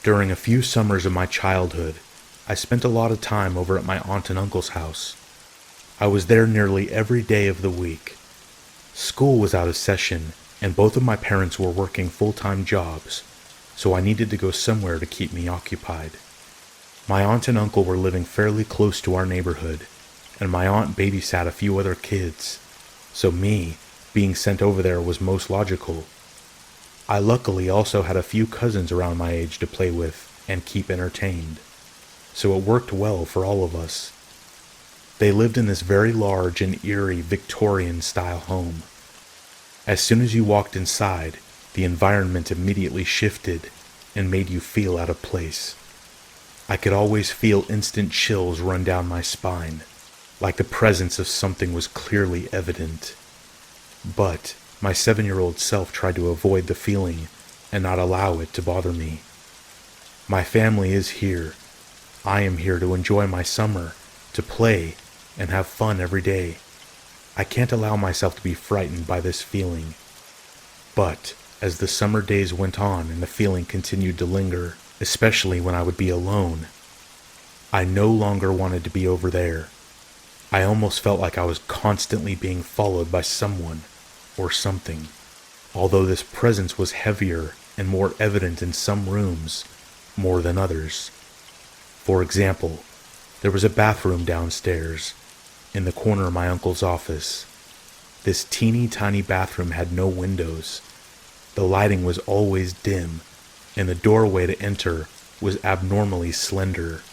During a few summers of my childhood, I spent a lot of time over at my aunt and uncle's house. I was there nearly every day of the week. School was out of session, and both of my parents were working full-time jobs, so I needed to go somewhere to keep me occupied. My aunt and uncle were living fairly close to our neighborhood, and my aunt babysat a few other kids, so me being sent over there was most logical. I luckily also had a few cousins around my age to play with and keep entertained, so it worked well for all of us. They lived in this very large and eerie Victorian-style home. As soon as you walked inside, the environment immediately shifted and made you feel out of place. I could always feel instant chills run down my spine, like the presence of something was clearly evident. But my 7-year-old self tried to avoid the feeling and not allow it to bother me. My family is here. I am here to enjoy my summer, to play, and have fun every day. I can't allow myself to be frightened by this feeling. But as the summer days went on and the feeling continued to linger, especially when I would be alone, I no longer wanted to be over there. I almost felt like I was constantly being followed by someone or something, although this presence was heavier and more evident in some rooms more than others. For example, there was a bathroom downstairs in the corner of my uncle's office. This teeny tiny bathroom had no windows. The lighting was always dim, and the doorway to enter was abnormally slender.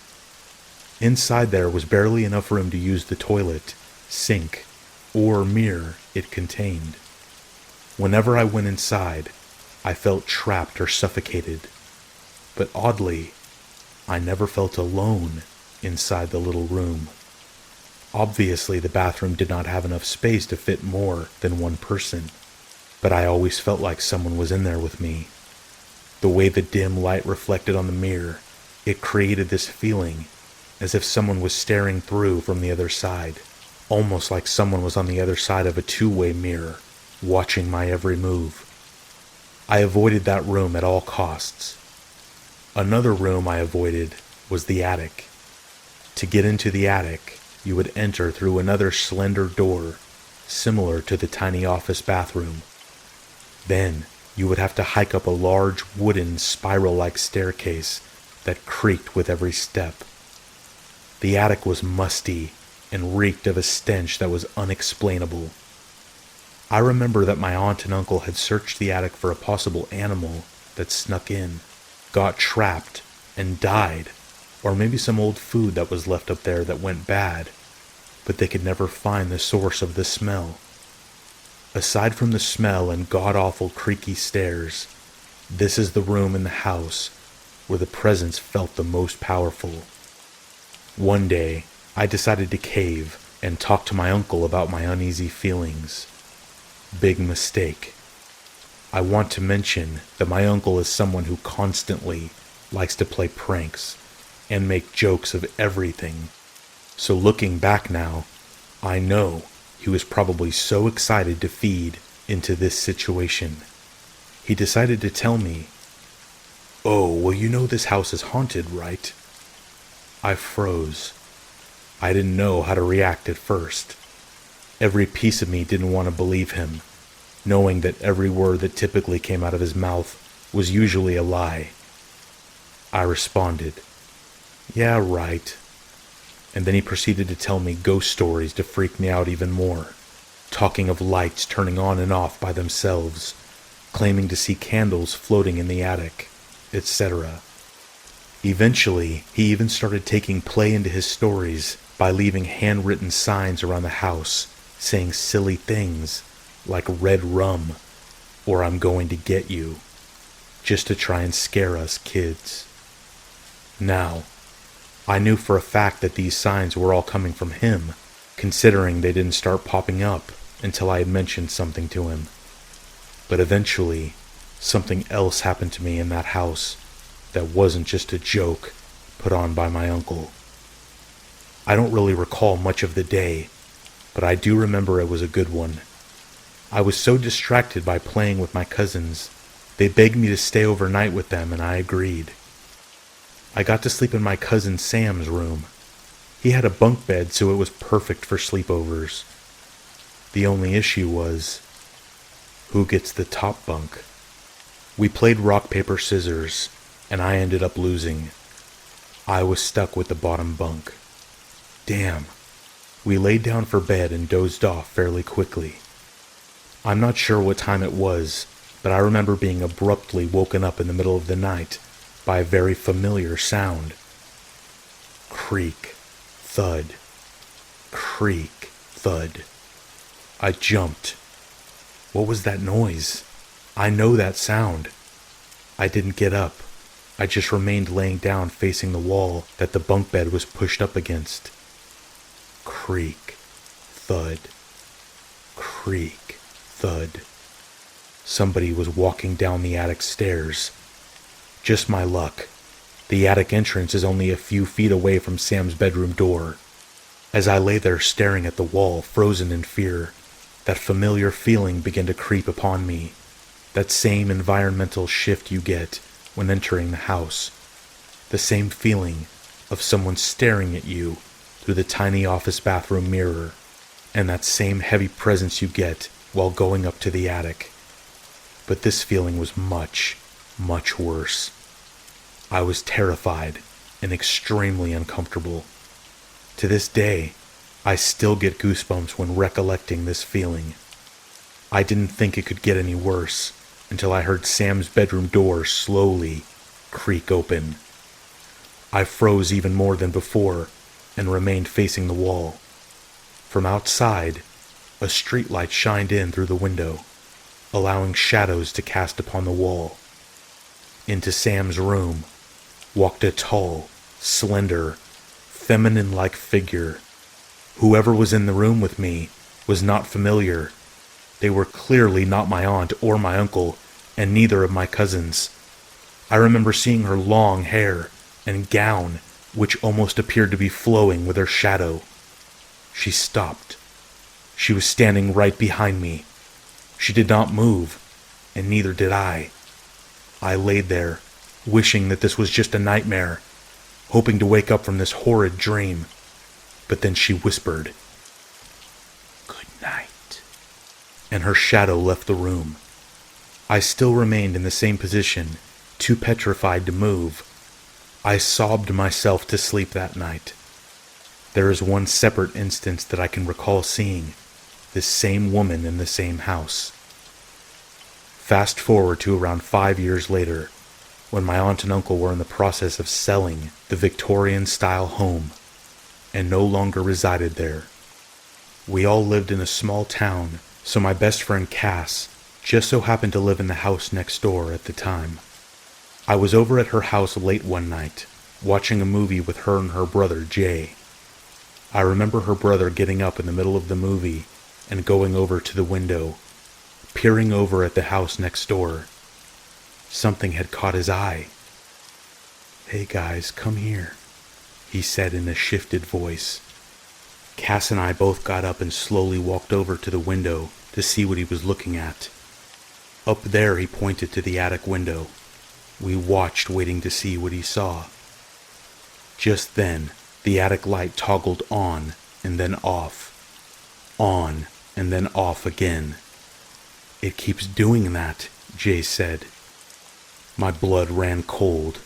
Inside there was barely enough room to use the toilet, sink, or mirror it contained. Whenever I went inside, I felt trapped or suffocated. But oddly, I never felt alone inside the little room. Obviously, the bathroom did not have enough space to fit more than one person, but I always felt like someone was in there with me. The way the dim light reflected on the mirror, it created this feeling as if someone was staring through from the other side, almost like someone was on the other side of a two-way mirror, watching my every move. I avoided that room at all costs. Another room I avoided was the attic. To get into the attic, you would enter through another slender door, similar to the tiny office bathroom. Then, you would have to hike up a large wooden spiral-like staircase that creaked with every step. The attic was musty and reeked of a stench that was unexplainable. I remember that my aunt and uncle had searched the attic for a possible animal that snuck in, got trapped, and died, or maybe some old food that was left up there that went bad, but they could never find the source of the smell. Aside from the smell and god-awful creaky stairs, this is the room in the house where the presence felt the most powerful. One day, I decided to cave and talk to my uncle about my uneasy feelings. Big mistake. I want to mention that my uncle is someone who constantly likes to play pranks and make jokes of everything. So looking back now, I know he was probably so excited to feed into this situation. He decided to tell me, "Oh, well, you know this house is haunted, right?" I froze. I didn't know how to react at first. Every piece of me didn't want to believe him, knowing that every word that typically came out of his mouth was usually a lie. I responded, "Yeah, right." And then he proceeded to tell me ghost stories to freak me out even more, talking of lights turning on and off by themselves, claiming to see candles floating in the attic, etc. Eventually, he even started taking play into his stories by leaving handwritten signs around the house saying silly things like "red rum" or "I'm going to get you," just to try and scare us kids. Now, I knew for a fact that these signs were all coming from him, considering they didn't start popping up until I had mentioned something to him. But eventually, something else happened to me in that house that wasn't just a joke put on by my uncle. I don't really recall much of the day, but I do remember it was a good one. I was so distracted by playing with my cousins, they begged me to stay overnight with them, and I agreed. I got to sleep in my cousin Sam's room. He had a bunk bed, so it was perfect for sleepovers. The only issue was, who gets the top bunk? We played rock, paper, scissors, and I ended up losing. I was stuck with the bottom bunk. Damn. We laid down for bed and dozed off fairly quickly. I'm not sure what time it was, but I remember being abruptly woken up in the middle of the night by a very familiar sound. Creak, thud, creak, thud. I jumped. What was that noise? I know that sound. I didn't get up. I just remained laying down facing the wall that the bunk bed was pushed up against. Creak, thud, creak, thud. Somebody was walking down the attic stairs. Just my luck. The attic entrance is only a few feet away from Sam's bedroom door. As I lay there staring at the wall, frozen in fear, that familiar feeling began to creep upon me. That same environmental shift you get when entering the house. The same feeling of someone staring at you through the tiny office bathroom mirror. And that same heavy presence you get while going up to the attic. But this feeling was much, much worse. I was terrified and extremely uncomfortable. To this day, I still get goosebumps when recollecting this feeling. I didn't think it could get any worse until I heard Sam's bedroom door slowly creak open. I froze even more than before and remained facing the wall. From outside, a streetlight shined in through the window, allowing shadows to cast upon the wall. Into Sam's room walked a tall, slender, feminine-like figure. Whoever was in the room with me was not familiar. They were clearly not my aunt or my uncle, and neither of my cousins. I remember seeing her long hair and gown, which almost appeared to be flowing with her shadow. She stopped. She was standing right behind me. She did not move, and neither did I. I laid there, wishing that this was just a nightmare, hoping to wake up from this horrid dream. But then she whispered, "Good night," and her shadow left the room. I still remained in the same position, too petrified to move. I sobbed myself to sleep that night. There is one separate instance that I can recall seeing this same woman in the same house. Fast forward to around 5 years later, when my aunt and uncle were in the process of selling the Victorian-style home and no longer resided there. We all lived in a small town, so my best friend Cass just so happened to live in the house next door at the time. I was over at her house late one night, watching a movie with her and her brother Jay. I remember her brother getting up in the middle of the movie and going over to the window, peering over at the house next door. Something had caught his eye. "Hey guys, come here," he said in a shifted voice. Cass and I both got up and slowly walked over to the window to see what he was looking at. Up there, he pointed to the attic window. We watched, waiting to see what he saw. Just then, the attic light toggled on and then off. On and then off again. "It keeps doing that," Jay said. My blood ran cold.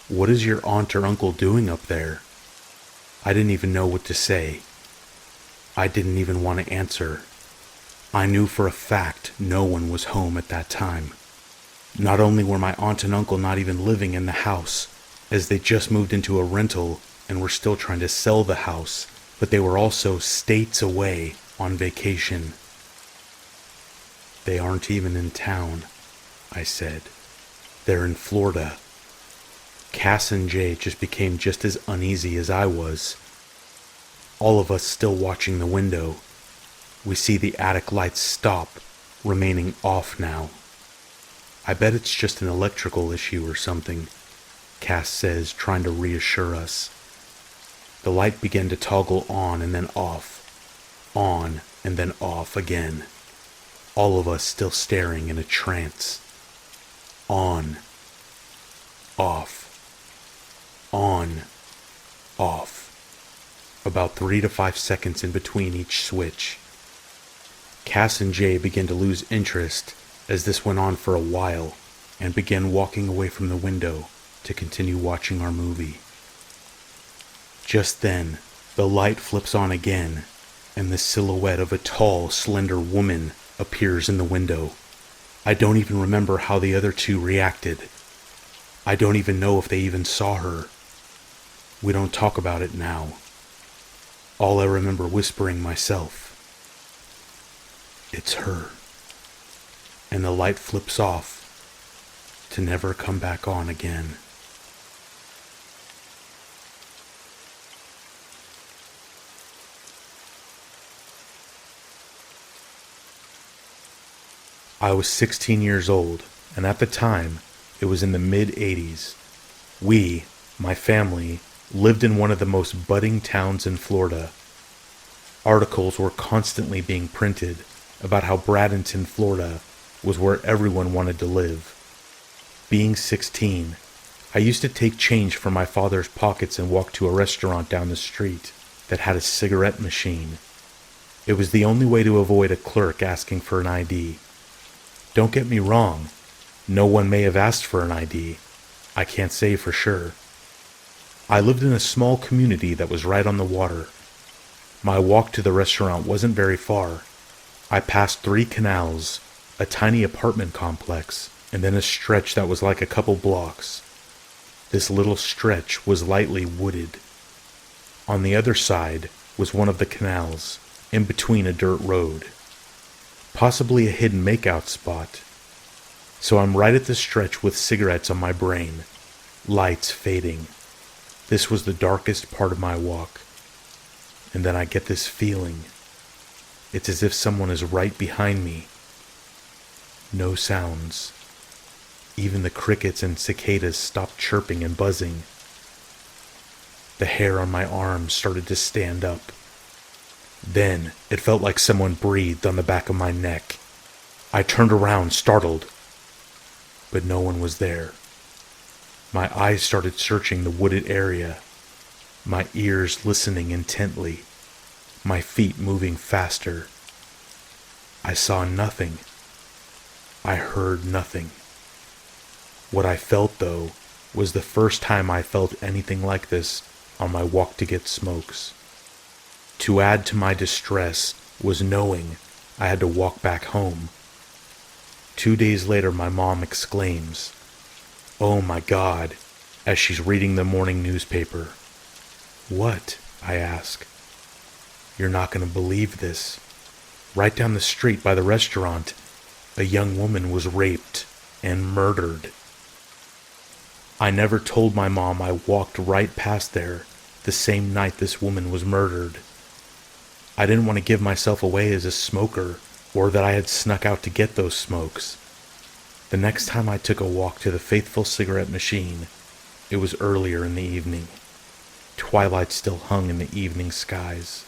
"What is your aunt or uncle doing up there?" I didn't even know what to say. I didn't even want to answer. I knew for a fact no one was home at that time. Not only were my aunt and uncle not even living in the house, as they just moved into a rental and were still trying to sell the house, but they were also states away on vacation. "They aren't even in town," I said. "They're in Florida." Cass and Jay just became just as uneasy as I was. All of us still watching the window. We see the attic lights stop, remaining off now. "I bet it's just an electrical issue or something," Cass says, trying to reassure us. The light began to toggle on and then off, on and then off again. All of us still staring in a trance. On, off, On, off, about 3 to 5 seconds in between each switch. Cass and Jay began to lose interest as this went on for a while and began walking away from the window to continue watching our movie. Just then, the light flips on again, and the silhouette of a tall, slender woman appears in the window. I don't even remember how the other two reacted. I don't even know if they even saw her. We don't talk about it now. All I remember whispering myself, "It's her." And the light flips off to never come back on again. I was 16 years old, and at the time, it was in the mid-80s. We, my family, lived in one of the most budding towns in Florida. Articles were constantly being printed about how Bradenton, Florida, was where everyone wanted to live. Being 16, I used to take change from my father's pockets and walk to a restaurant down the street that had a cigarette machine. It was the only way to avoid a clerk asking for an ID. Don't get me wrong, no one may have asked for an ID. I can't say for sure. I lived in a small community that was right on the water. My walk to the restaurant wasn't very far. I passed 3 canals, a tiny apartment complex, and then a stretch that was like a couple blocks. This little stretch was lightly wooded. On the other side was one of the canals, in between a dirt road. Possibly a hidden makeout spot. So I'm right at the stretch with cigarettes on my brain, lights fading. This was the darkest part of my walk. And then I get this feeling. It's as if someone is right behind me. No sounds. Even the crickets and cicadas stopped chirping and buzzing. The hair on my arms started to stand up. Then it felt like someone breathed on the back of my neck. I turned around, startled, but no one was there. My eyes started searching the wooded area, my ears listening intently, my feet moving faster. I saw nothing. I heard nothing. What I felt, though, was the first time I felt anything like this on my walk to get smokes. To add to my distress was knowing I had to walk back home. 2 days later, my mom exclaims, "Oh my God," as she's reading the morning newspaper. "What?" I ask. "You're not going to believe this. Right down the street by the restaurant, a young woman was raped and murdered." I never told my mom I walked right past there the same night this woman was murdered. I didn't want to give myself away as a smoker, or that I had snuck out to get those smokes. The next time I took a walk to the faithful cigarette machine, it was earlier in the evening. Twilight still hung in the evening skies,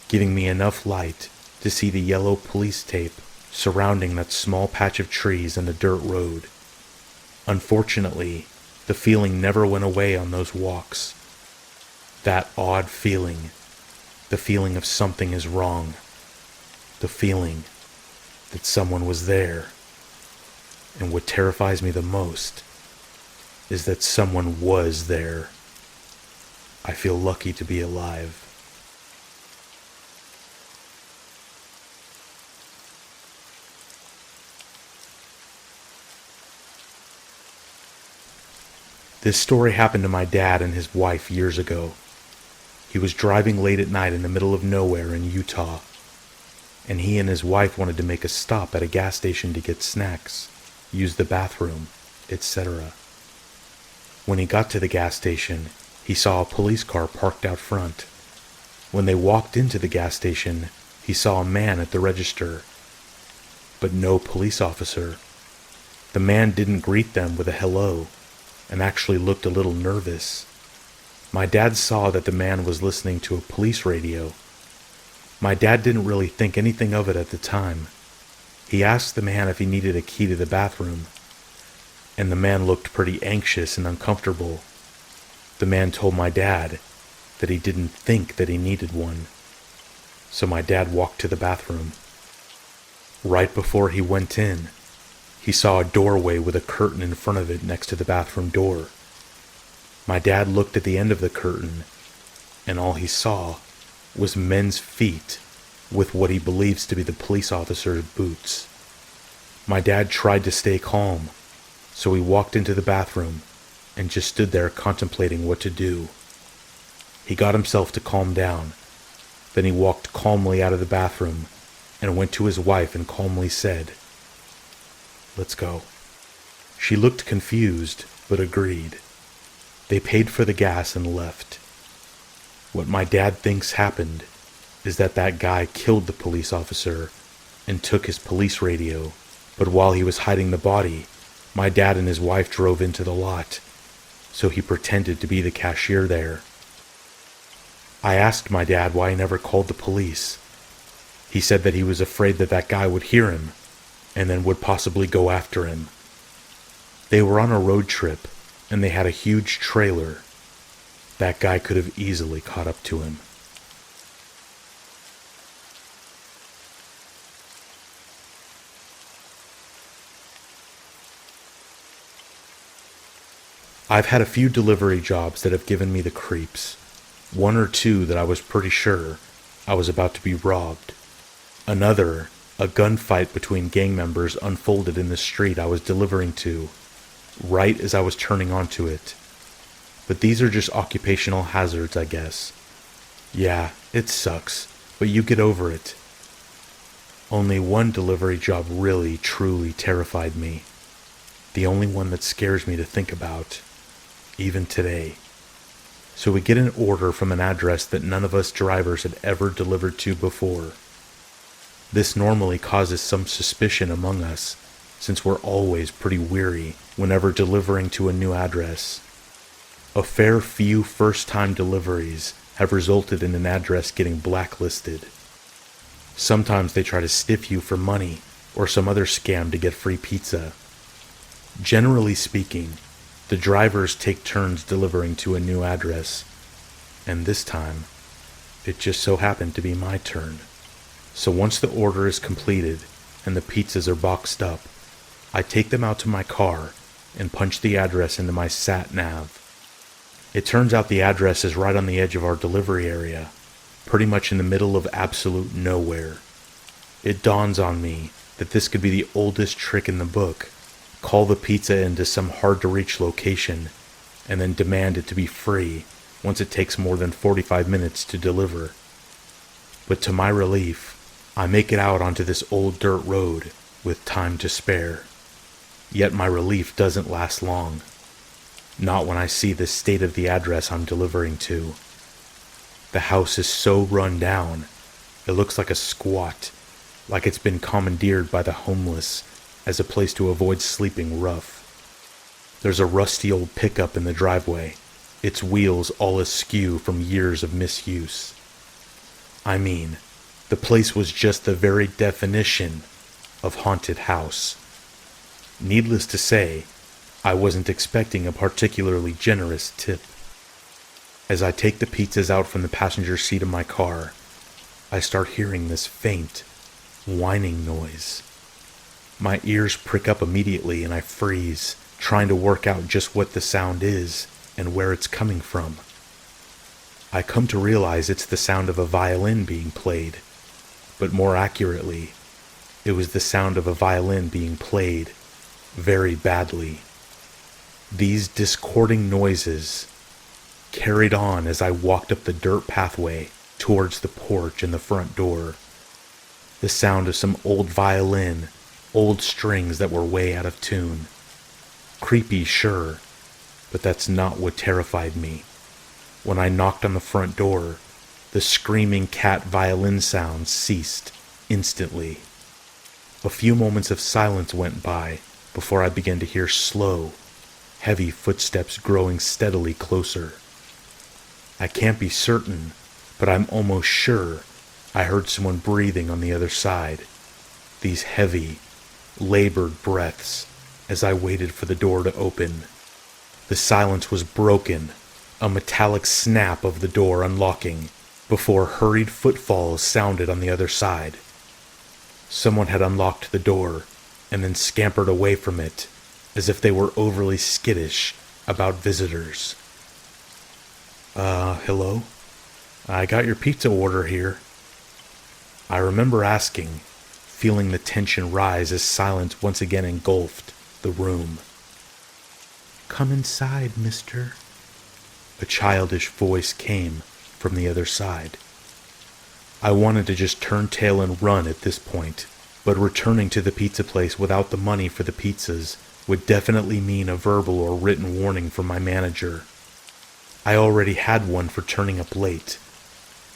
giving me enough light to see the yellow police tape surrounding that small patch of trees and the dirt road. Unfortunately, the feeling never went away on those walks. That odd feeling. The feeling of something is wrong. The feeling that someone was there. And what terrifies me the most is that someone was there. I feel lucky to be alive. This story happened to my dad and his wife years ago. He was driving late at night in the middle of nowhere in Utah, and he and his wife wanted to make a stop at a gas station to get snacks, use the bathroom, etc. When he got to the gas station, he saw a police car parked out front. When they walked into the gas station, he saw a man at the register, but no police officer. The man didn't greet them with a hello, and actually looked a little nervous. My dad saw that the man was listening to a police radio. My dad didn't really think anything of it at the time. He asked the man if he needed a key to the bathroom, and the man looked pretty anxious and uncomfortable. The man told my dad that he didn't think that he needed one. So my dad walked to the bathroom. Right before he went in, he saw a doorway with a curtain in front of it next to the bathroom door. My dad looked at the end of the curtain, and all he saw was men's feet with what he believes to be the police officer's boots. My dad tried to stay calm, so he walked into the bathroom and just stood there contemplating what to do. He got himself to calm down. Then he walked calmly out of the bathroom and went to his wife and calmly said, "Let's go." She looked confused, but agreed. They paid for the gas and left. What my dad thinks happened is that guy killed the police officer and took his police radio, but while he was hiding the body, my dad and his wife drove into the lot, so he pretended to be the cashier there. I asked my dad why he never called the police. He said that he was afraid that guy would hear him, and then would possibly go after him. They were on a road trip, and they had a huge trailer. That guy could have easily caught up to him. I've had a few delivery jobs that have given me the creeps. One or two that I was pretty sure I was about to be robbed. Another, a gunfight between gang members unfolded in the street I was delivering to, right as I was turning onto it. But these are just occupational hazards, I guess. Yeah, it sucks, but you get over it. Only one delivery job really, truly terrified me. The only one that scares me to think about, even today. So we get an order from an address that none of us drivers had ever delivered to before. This normally causes some suspicion among us, since we're always pretty weary whenever delivering to a new address. A fair few first-time deliveries have resulted in an address getting blacklisted. Sometimes they try to stiff you for money or some other scam to get free pizza. Generally speaking, the drivers take turns delivering to a new address, and this time, it just so happened to be my turn. So once the order is completed and the pizzas are boxed up, I take them out to my car and punch the address into my sat-nav. It turns out the address is right on the edge of our delivery area, pretty much in the middle of absolute nowhere. It dawns on me that this could be the oldest trick in the book. Call the pizza into some hard-to-reach location, and then demand it to be free once it takes more than 45 minutes to deliver. But to my relief, I make it out onto this old dirt road with time to spare. Yet my relief doesn't last long. Not when I see the state of the address I'm delivering to. The house is so run down, it looks like a squat, like it's been commandeered by the homeless as a place to avoid sleeping rough. There's a rusty old pickup in the driveway, its wheels all askew from years of misuse. I mean, the place was just the very definition of haunted house. Needless to say, I wasn't expecting a particularly generous tip. As I take the pizzas out from the passenger seat of my car, I start hearing this faint, whining noise. My ears prick up immediately and I freeze, trying to work out just what the sound is and where it's coming from. I come to realize it's the sound of a violin being played, but more accurately, it was the sound of a violin being played very badly. These discording noises carried on as I walked up the dirt pathway towards the porch and the front door. The sound of some old violin, old strings that were way out of tune. Creepy, sure, but that's not what terrified me. When I knocked on the front door, the screaming cat violin sound ceased instantly. A few moments of silence went by before I began to hear slow, heavy footsteps growing steadily closer. I can't be certain, but I'm almost sure I heard someone breathing on the other side. These heavy, labored breaths as I waited for the door to open. The silence was broken A metallic snap of the door unlocking before hurried footfalls sounded on the other side. Someone had unlocked the door and then scampered away from it as if they were overly skittish about visitors. Hello? I got your pizza order here." I remember asking, feeling the tension rise as silence once again engulfed the room. "Come inside, mister." A childish voice came from the other side. I wanted to just turn tail and run at this point, but returning to the pizza place without the money for the pizzas would definitely mean a verbal or written warning from my manager. I already had one for turning up late.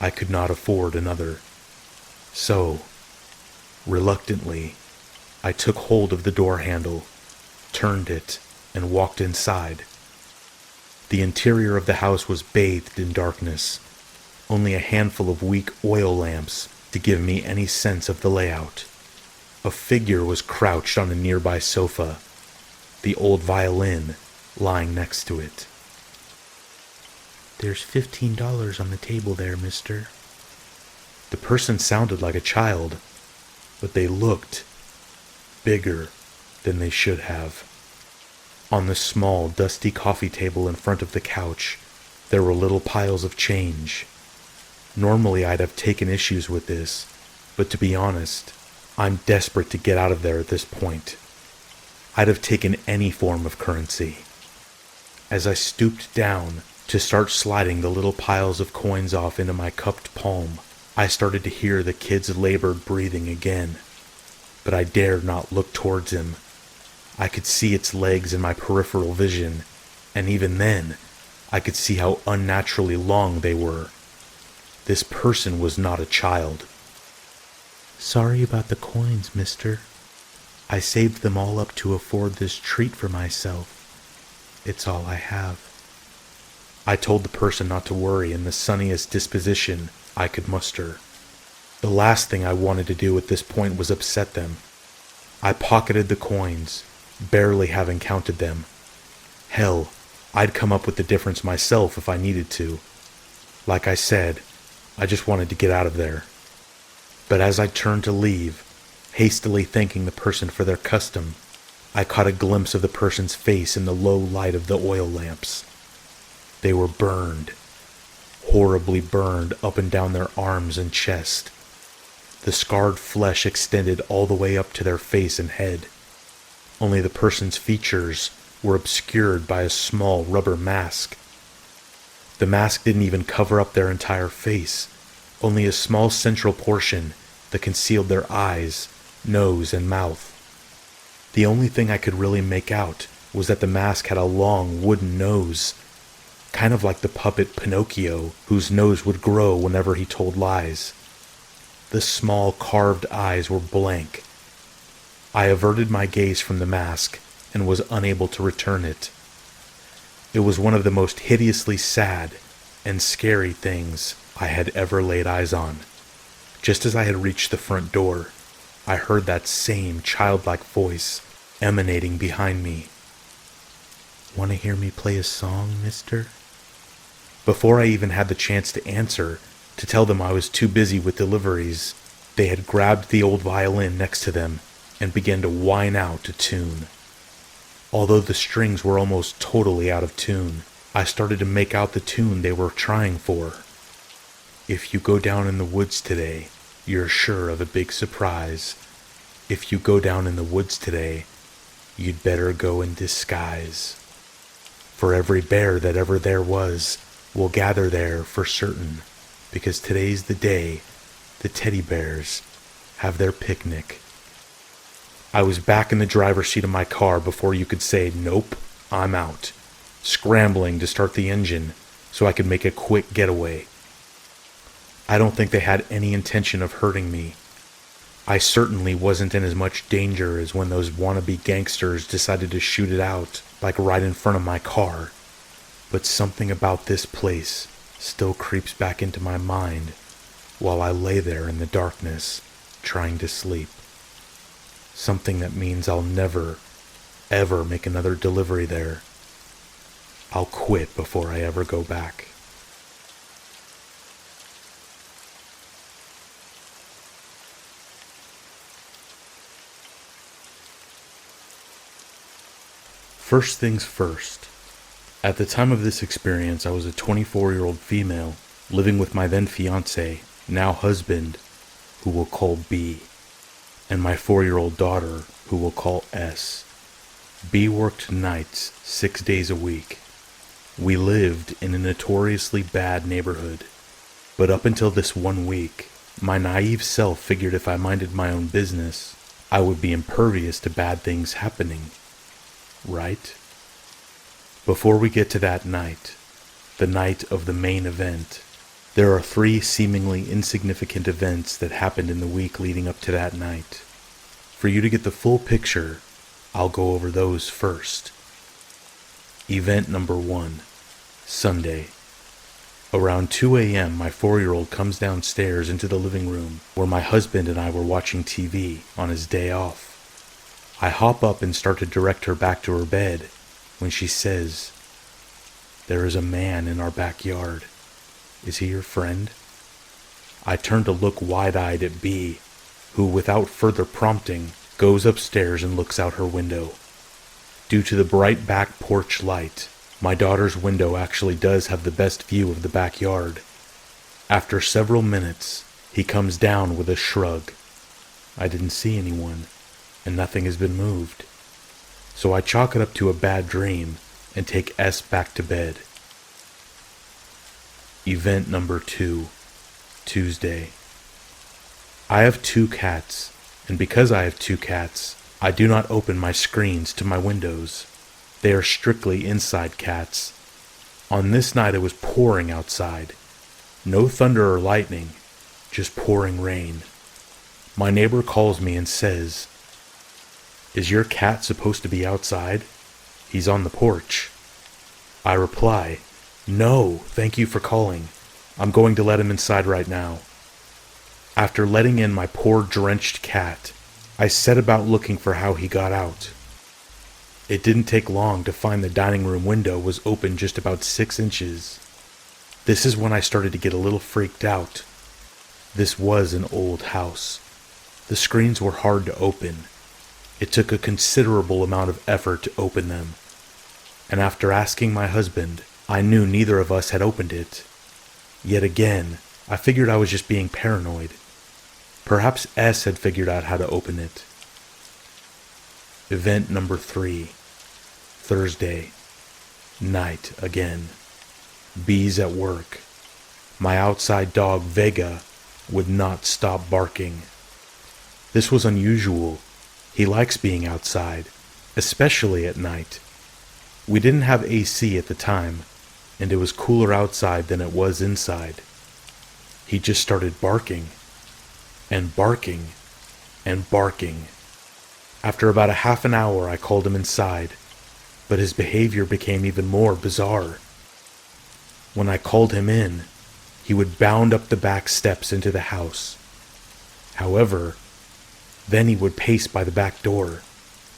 I could not afford another. So, reluctantly, I took hold of the door handle, turned it, and walked inside. The interior of the house was bathed in darkness, only a handful of weak oil lamps to give me any sense of the layout. A figure was crouched on a nearby sofa, the old violin lying next to it. "There's $15 on the table there, mister." The person sounded like a child, but they looked bigger than they should have. On the small, dusty coffee table in front of the couch, there were little piles of change. Normally I'd have taken issues with this, but to be honest, I'm desperate to get out of there at this point. I'd have taken any form of currency. As I stooped down to start sliding the little piles of coins off into my cupped palm, I started to hear the kid's labored breathing again, but I dared not look towards him. I could see its legs in my peripheral vision, and even then, I could see how unnaturally long they were. This person was not a child. "Sorry about the coins, mister. I saved them all up to afford this treat for myself. It's all I have." I told the person not to worry in the sunniest disposition I could muster. The last thing I wanted to do at this point was upset them. I pocketed the coins, barely having counted them. Hell, I'd come up with the difference myself if I needed to. Like I said, I just wanted to get out of there. But as I turned to leave, hastily thanking the person for their custom, I caught a glimpse of the person's face in the low light of the oil lamps. They were burned, horribly burned up and down their arms and chest. The scarred flesh extended all the way up to their face and head. Only the person's features were obscured by a small rubber mask. The mask didn't even cover up their entire face, only a small central portion that concealed their eyes, nose, and mouth. The only thing I could really make out was that the mask had a long wooden nose, kind of like the puppet Pinocchio, whose nose would grow whenever he told lies. The small carved eyes were blank. I averted my gaze from the mask and was unable to return it. It was one of the most hideously sad and scary things I had ever laid eyes on. Just as I had reached the front door, I heard that same childlike voice emanating behind me. "Want to hear me play a song, mister?" Before I even had the chance to answer, to tell them I was too busy with deliveries, they had grabbed the old violin next to them and began to whine out a tune. Although the strings were almost totally out of tune, I started to make out the tune they were trying for. "If you go down in the woods today, you're sure of a big surprise. If you go down in the woods today, you'd better go in disguise. For every bear that ever there was will gather there for certain, because today's the day the teddy bears have their picnic." I was back in the driver's seat of my car before you could say, "Nope, I'm out," scrambling to start the engine so I could make a quick getaway. I don't think they had any intention of hurting me. I certainly wasn't in as much danger as when those wannabe gangsters decided to shoot it out, like right in front of my car. But something about this place still creeps back into my mind while I lay there in the darkness, trying to sleep. Something that means I'll never, ever make another delivery there. I'll quit before I ever go back. First things first. At the time of this experience, I was a 24-year-old female living with my then fiancé, now husband, who we'll call B, and my 4-year-old daughter, who we'll call S. B worked nights 6 days a week. We lived in a notoriously bad neighborhood, but up until this one week, my naive self figured if I minded my own business, I would be impervious to bad things happening. Right? Before we get to that night, the night of the main event, there are 3 seemingly insignificant events that happened in the week leading up to that night. For you to get the full picture, I'll go over those first. Event number 1, Sunday. Around 2 a.m., my 4-year-old comes downstairs into the living room where my husband and I were watching TV on his day off. I hop up and start to direct her back to her bed when she says, "There is a man in our backyard. Is he your friend?" I turn to look wide-eyed at B, who without further prompting goes upstairs and looks out her window. Due to the bright back porch light, my daughter's window actually does have the best view of the backyard. After several minutes, he comes down with a shrug. I didn't see anyone, and nothing has been moved. So I chalk it up to a bad dream and take S back to bed. Event number 2, Tuesday. I have 2 cats, and because I have 2 cats, I do not open my screens to my windows. They are strictly inside cats. On this night it was pouring outside. No thunder or lightning, just pouring rain. My neighbor calls me and says, "Is your cat supposed to be outside? He's on the porch." I reply, "No, thank you for calling. I'm going to let him inside right now." After letting in my poor drenched cat, I set about looking for how he got out. It didn't take long to find the dining room window was open just about 6 inches. This is when I started to get a little freaked out. This was an old house. The screens were hard to open. It took a considerable amount of effort to open them. And after asking my husband, I knew neither of us had opened it. Yet again, I figured I was just being paranoid. Perhaps S had figured out how to open it. Event number 3, Thursday. Night again. B's at work. My outside dog, Vega, would not stop barking. This was unusual. He likes being outside, especially at night. We didn't have AC at the time, and it was cooler outside than it was inside. He just started barking, and barking, and barking. After about a half an hour, I called him inside, but his behavior became even more bizarre. When I called him in, he would bound up the back steps into the house. However, then he would pace by the back door,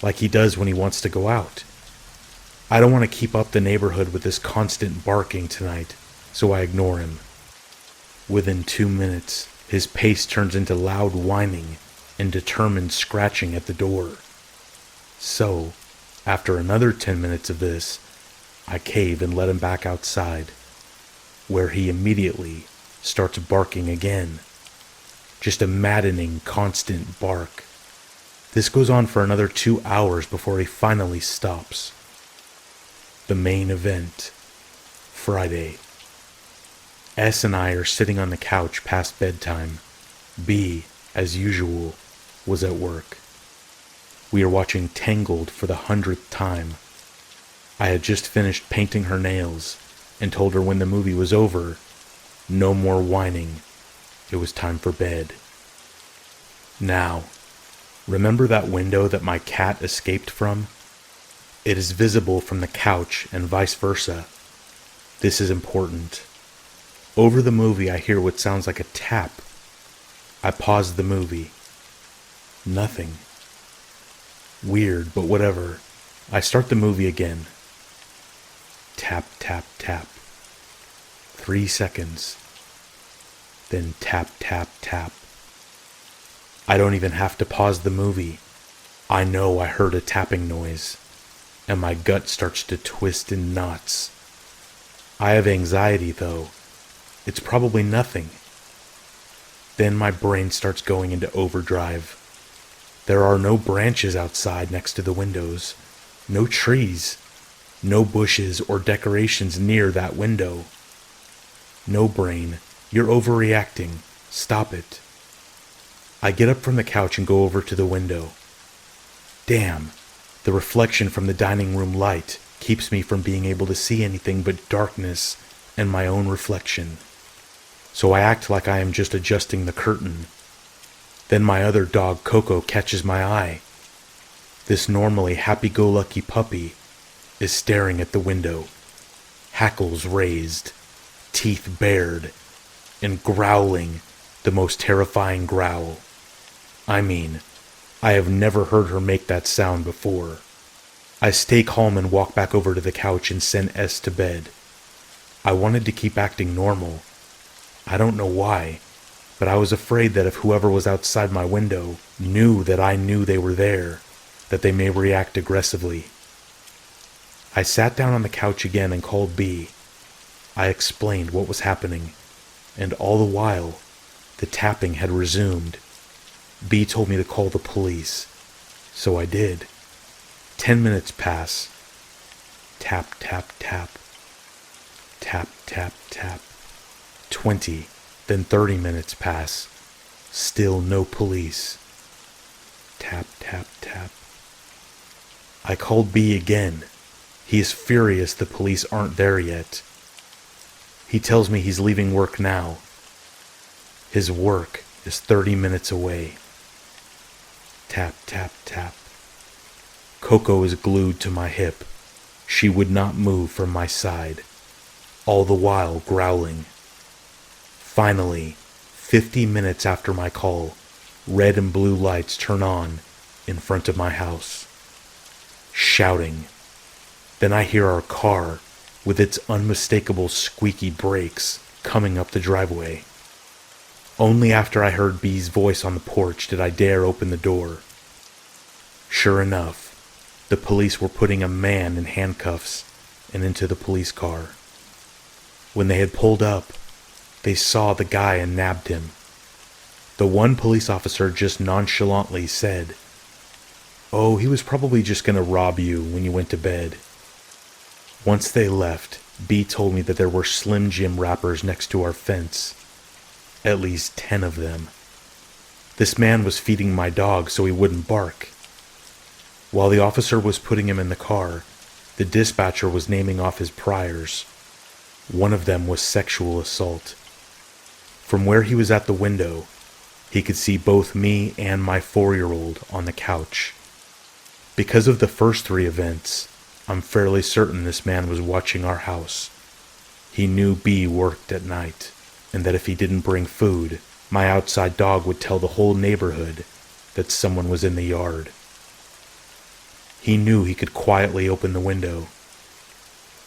like he does when he wants to go out. I don't want to keep up the neighborhood with this constant barking tonight, so I ignore him. Within 2 minutes, his pace turns into loud whining and determined scratching at the door. So, after another 10 minutes of this, I cave and let him back outside, where he immediately starts barking again. Just a maddening, constant bark. This goes on for another 2 hours before he finally stops. The main event, Friday. S and I are sitting on the couch past bedtime. B, as usual, was at work. We are watching Tangled for the 100th time. I had just finished painting her nails and told her when the movie was over, no more whining. It was time for bed. Now, remember that window that my cat escaped from? It is visible from the couch and vice versa. This is important. Over the movie, I hear what sounds like a tap. I pause the movie. Nothing. Weird, but whatever. I start the movie again. tap, tap, tap. 3 seconds. Then tap, tap, tap. I don't even have to pause the movie. I know I heard a tapping noise, and my gut starts to twist in knots. I have anxiety, though. It's probably nothing. Then my brain starts going into overdrive. There are no branches outside next to the windows, no trees, no bushes or decorations near that window. No, brain, you're overreacting. Stop it. I get up from the couch and go over to the window. Damn, the reflection from the dining room light keeps me from being able to see anything but darkness and my own reflection. So I act like I am just adjusting the curtain. Then my other dog, Coco, catches my eye. This normally happy-go-lucky puppy is staring at the window, hackles raised, teeth bared, and growling the most terrifying growl. I mean, I have never heard her make that sound before. I stay calm and walk back over to the couch and send S to bed. I wanted to keep acting normal. I don't know why, but I was afraid that if whoever was outside my window knew that I knew they were there, that they may react aggressively. I sat down on the couch again and called B. I explained what was happening, and all the while, the tapping had resumed. B told me to call the police, so I did. 10 minutes pass. Tap, tap, tap. Tap, tap, tap. 20, then 30 minutes pass. Still no police. Tap, tap, tap. I called B again. He is furious the police aren't there yet. He tells me he's leaving work now. His work is 30 minutes away. Tap, tap, tap. Coco is glued to my hip. She would not move from my side, all the while growling. Finally, 50 minutes after my call, red and blue lights turn on in front of my house. Shouting. Then I hear our car, with its unmistakable squeaky brakes, coming up the driveway. Only after I heard B's voice on the porch did I dare open the door. Sure enough, the police were putting a man in handcuffs and into the police car. When they had pulled up, they saw the guy and nabbed him. The one police officer just nonchalantly said, "Oh, he was probably just going to rob you when you went to bed." Once they left, B told me that there were Slim Jim wrappers next to our fence. At least 10 of them. This man was feeding my dog so he wouldn't bark. While the officer was putting him in the car, the dispatcher was naming off his priors. One of them was sexual assault. From where he was at the window, he could see both me and my 4-year-old on the couch. Because of the first 3 events, I'm fairly certain this man was watching our house. He knew B worked at night, and that if he didn't bring food, my outside dog would tell the whole neighborhood that someone was in the yard. He knew he could quietly open the window.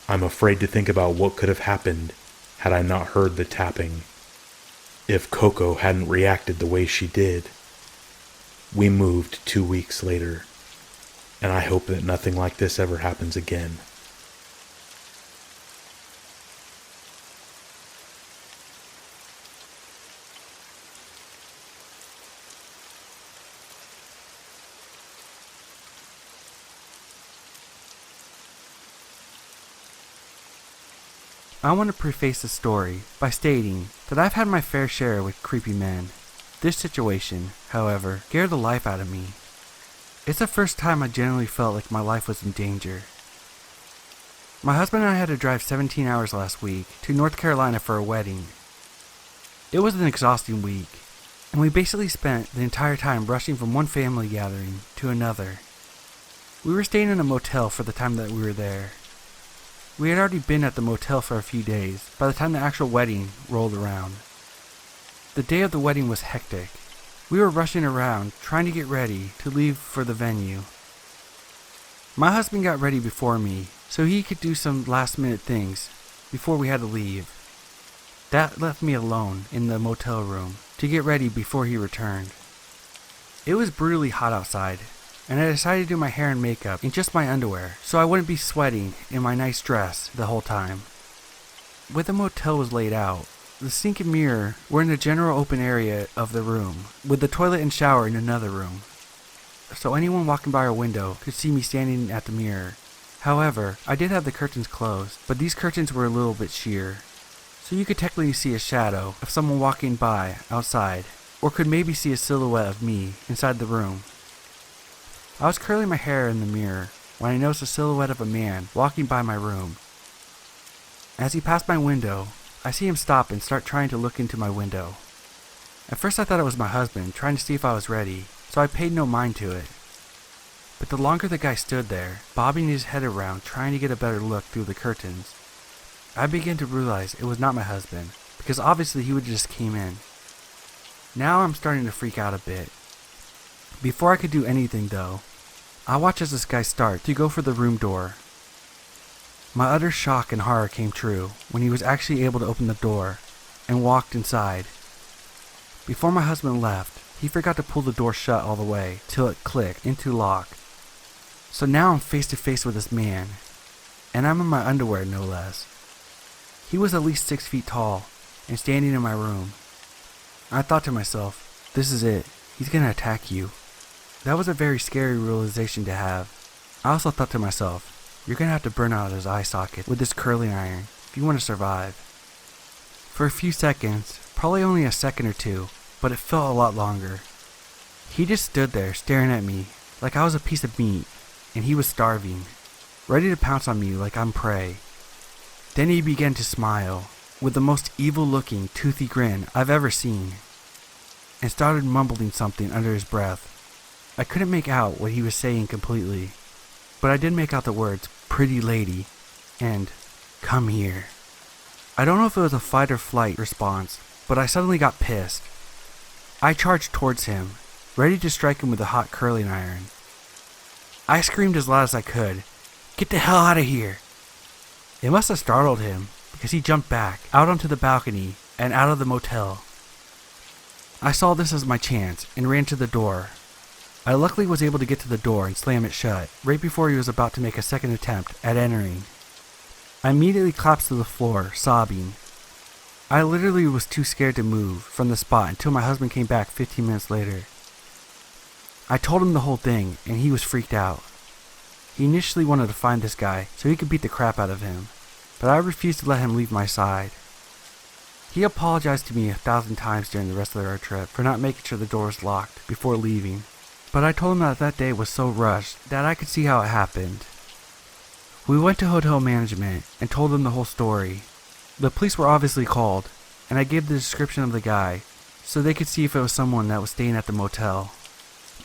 I'm afraid to think about what could have happened had I not heard the tapping. If Coco hadn't reacted the way she did. We moved 2 weeks later, and I hope that nothing like this ever happens again. I want to preface the story by stating that I've had my fair share with creepy men. This situation, however, scared the life out of me. It's the first time I genuinely felt like my life was in danger. My husband and I had to drive 17 hours last week to North Carolina for a wedding. It was an exhausting week, and we basically spent the entire time rushing from one family gathering to another. We were staying in a motel for the time that we were there. We had already been at the motel for a few days by the time the actual wedding rolled around. The day of the wedding was hectic. We were rushing around, trying to get ready to leave for the venue. My husband got ready before me, so he could do some last minute things before we had to leave. That left me alone in the motel room to get ready before he returned. It was brutally hot outside, and I decided to do my hair and makeup in just my underwear so I wouldn't be sweating in my nice dress the whole time. Where the motel was laid out, the sink and mirror were in the general open area of the room, with the toilet and shower in another room. So anyone walking by our window could see me standing at the mirror. However, I did have the curtains closed, but these curtains were a little bit sheer, so you could technically see a shadow of someone walking by outside, or could maybe see a silhouette of me inside the room. I was curling my hair in the mirror when I noticed a silhouette of a man walking by my room. As he passed my window, I see him stop and start trying to look into my window. At first I thought it was my husband trying to see if I was ready, so I paid no mind to it. But the longer the guy stood there, bobbing his head around trying to get a better look through the curtains, I began to realize it was not my husband, because obviously he would just came in. Now I'm starting to freak out a bit. Before I could do anything though, I watched as this guy start to go for the room door. My utter shock and horror came true when he was actually able to open the door and walked inside. Before my husband left, he forgot to pull the door shut all the way till it clicked into lock. So now I'm face to face with this man, and I'm in my underwear no less. He was at least 6 feet tall and standing in my room. I thought to myself, this is it, he's gonna attack you. That was a very scary realization to have. I also thought to myself, you're gonna have to burn out his eye socket with this curling iron if you want to survive. For a few seconds, probably only a second or two, but it felt a lot longer. He just stood there staring at me like I was a piece of meat, and he was starving, ready to pounce on me like I'm prey. Then he began to smile, with the most evil-looking, toothy grin I've ever seen, and started mumbling something under his breath. I couldn't make out what he was saying completely, but I did make out the words, "pretty lady," and "come here." I don't know if it was a fight or flight response, but I suddenly got pissed. I charged towards him, ready to strike him with a hot curling iron. I screamed as loud as I could, "Get the hell out of here!" It must have startled him, because he jumped back, out onto the balcony, and out of the motel. I saw this as my chance, and ran to the door. I luckily was able to get to the door and slam it shut, right before he was about to make a second attempt at entering. I immediately collapsed to the floor, sobbing. I literally was too scared to move from the spot until my husband came back 15 minutes later. I told him the whole thing, and he was freaked out. He initially wanted to find this guy so he could beat the crap out of him, but I refused to let him leave my side. He apologized to me 1,000 times during the rest of our trip for not making sure the door was locked before leaving, but I told him that day was so rushed that I could see how it happened. We went to hotel management and told them the whole story. The police were obviously called, and I gave the description of the guy so they could see if it was someone that was staying at the motel.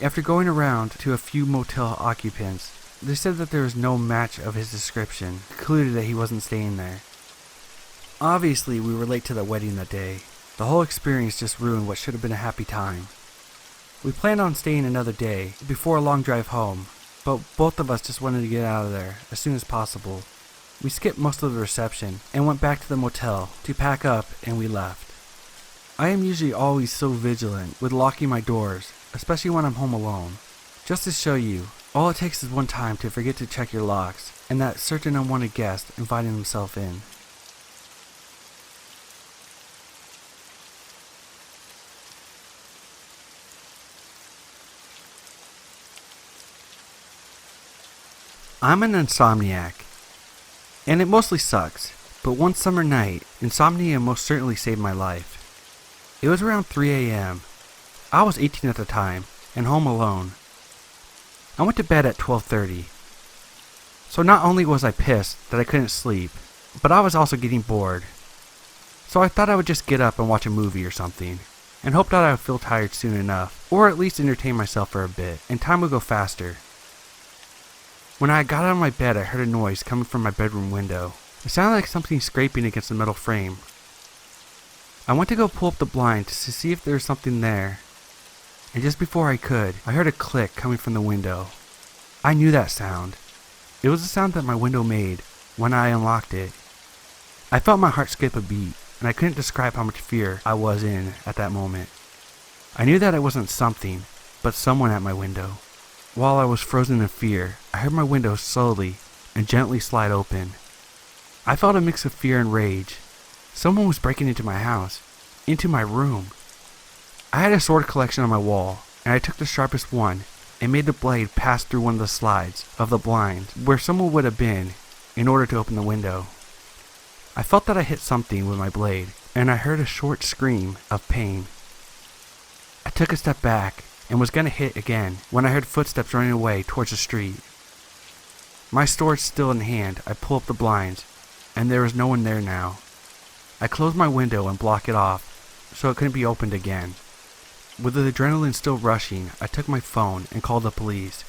After going around to a few motel occupants, they said that there was no match of his description, concluded that he wasn't staying there. Obviously, we were late to the wedding that day. The whole experience just ruined what should have been a happy time. We planned on staying another day before a long drive home, but both of us just wanted to get out of there as soon as possible. We skipped most of the reception and went back to the motel to pack up, and we left. I am usually always so vigilant with locking my doors, especially when I'm home alone. Just to show you, all it takes is one time to forget to check your locks, and that certain unwanted guest inviting himself in. I'm an insomniac, and it mostly sucks, but one summer night, insomnia most certainly saved my life. It was around 3 a.m. I was 18 at the time, and home alone. I went to bed at 12:30. So not only was I pissed that I couldn't sleep, but I was also getting bored. So I thought I would just get up and watch a movie or something, and hoped that I would feel tired soon enough, or at least entertain myself for a bit, and time would go faster. When I got out of my bed, I heard a noise coming from my bedroom window. It sounded like something scraping against the metal frame. I went to go pull up the blind to see if there was something there, and just before I could, I heard a click coming from the window. I knew that sound. It was the sound that my window made when I unlocked it. I felt my heart skip a beat, and I couldn't describe how much fear I was in at that moment. I knew that it wasn't something, but someone at my window. While I was frozen in fear, I heard my window slowly and gently slide open. I felt a mix of fear and rage. Someone was breaking into my house, into my room. I had a sword collection on my wall, and I took the sharpest one and made the blade pass through one of the slides of the blinds where someone would have been in order to open the window. I felt that I hit something with my blade, and I heard a short scream of pain. I took a step back and was going to hit again when I heard footsteps running away towards the street. My sword still in hand, I pull up the blinds, and there was no one there now. I closed my window and blocked it off so it couldn't be opened again. With the adrenaline still rushing, I took my phone and called the police,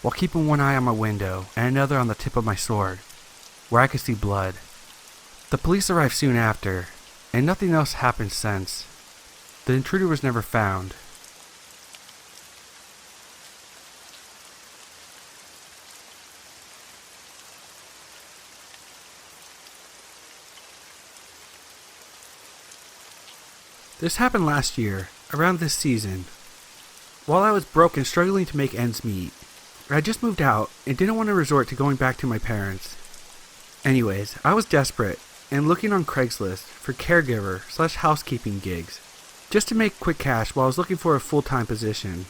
while keeping one eye on my window and another on the tip of my sword, where I could see blood. The police arrived soon after, and nothing else happened since. The intruder was never found. This happened last year, around this season. While I was broke and struggling to make ends meet, I just moved out and didn't want to resort to going back to my parents. Anyways, I was desperate and looking on Craigslist for caregiver/housekeeping gigs, just to make quick cash while I was looking for a full-time position.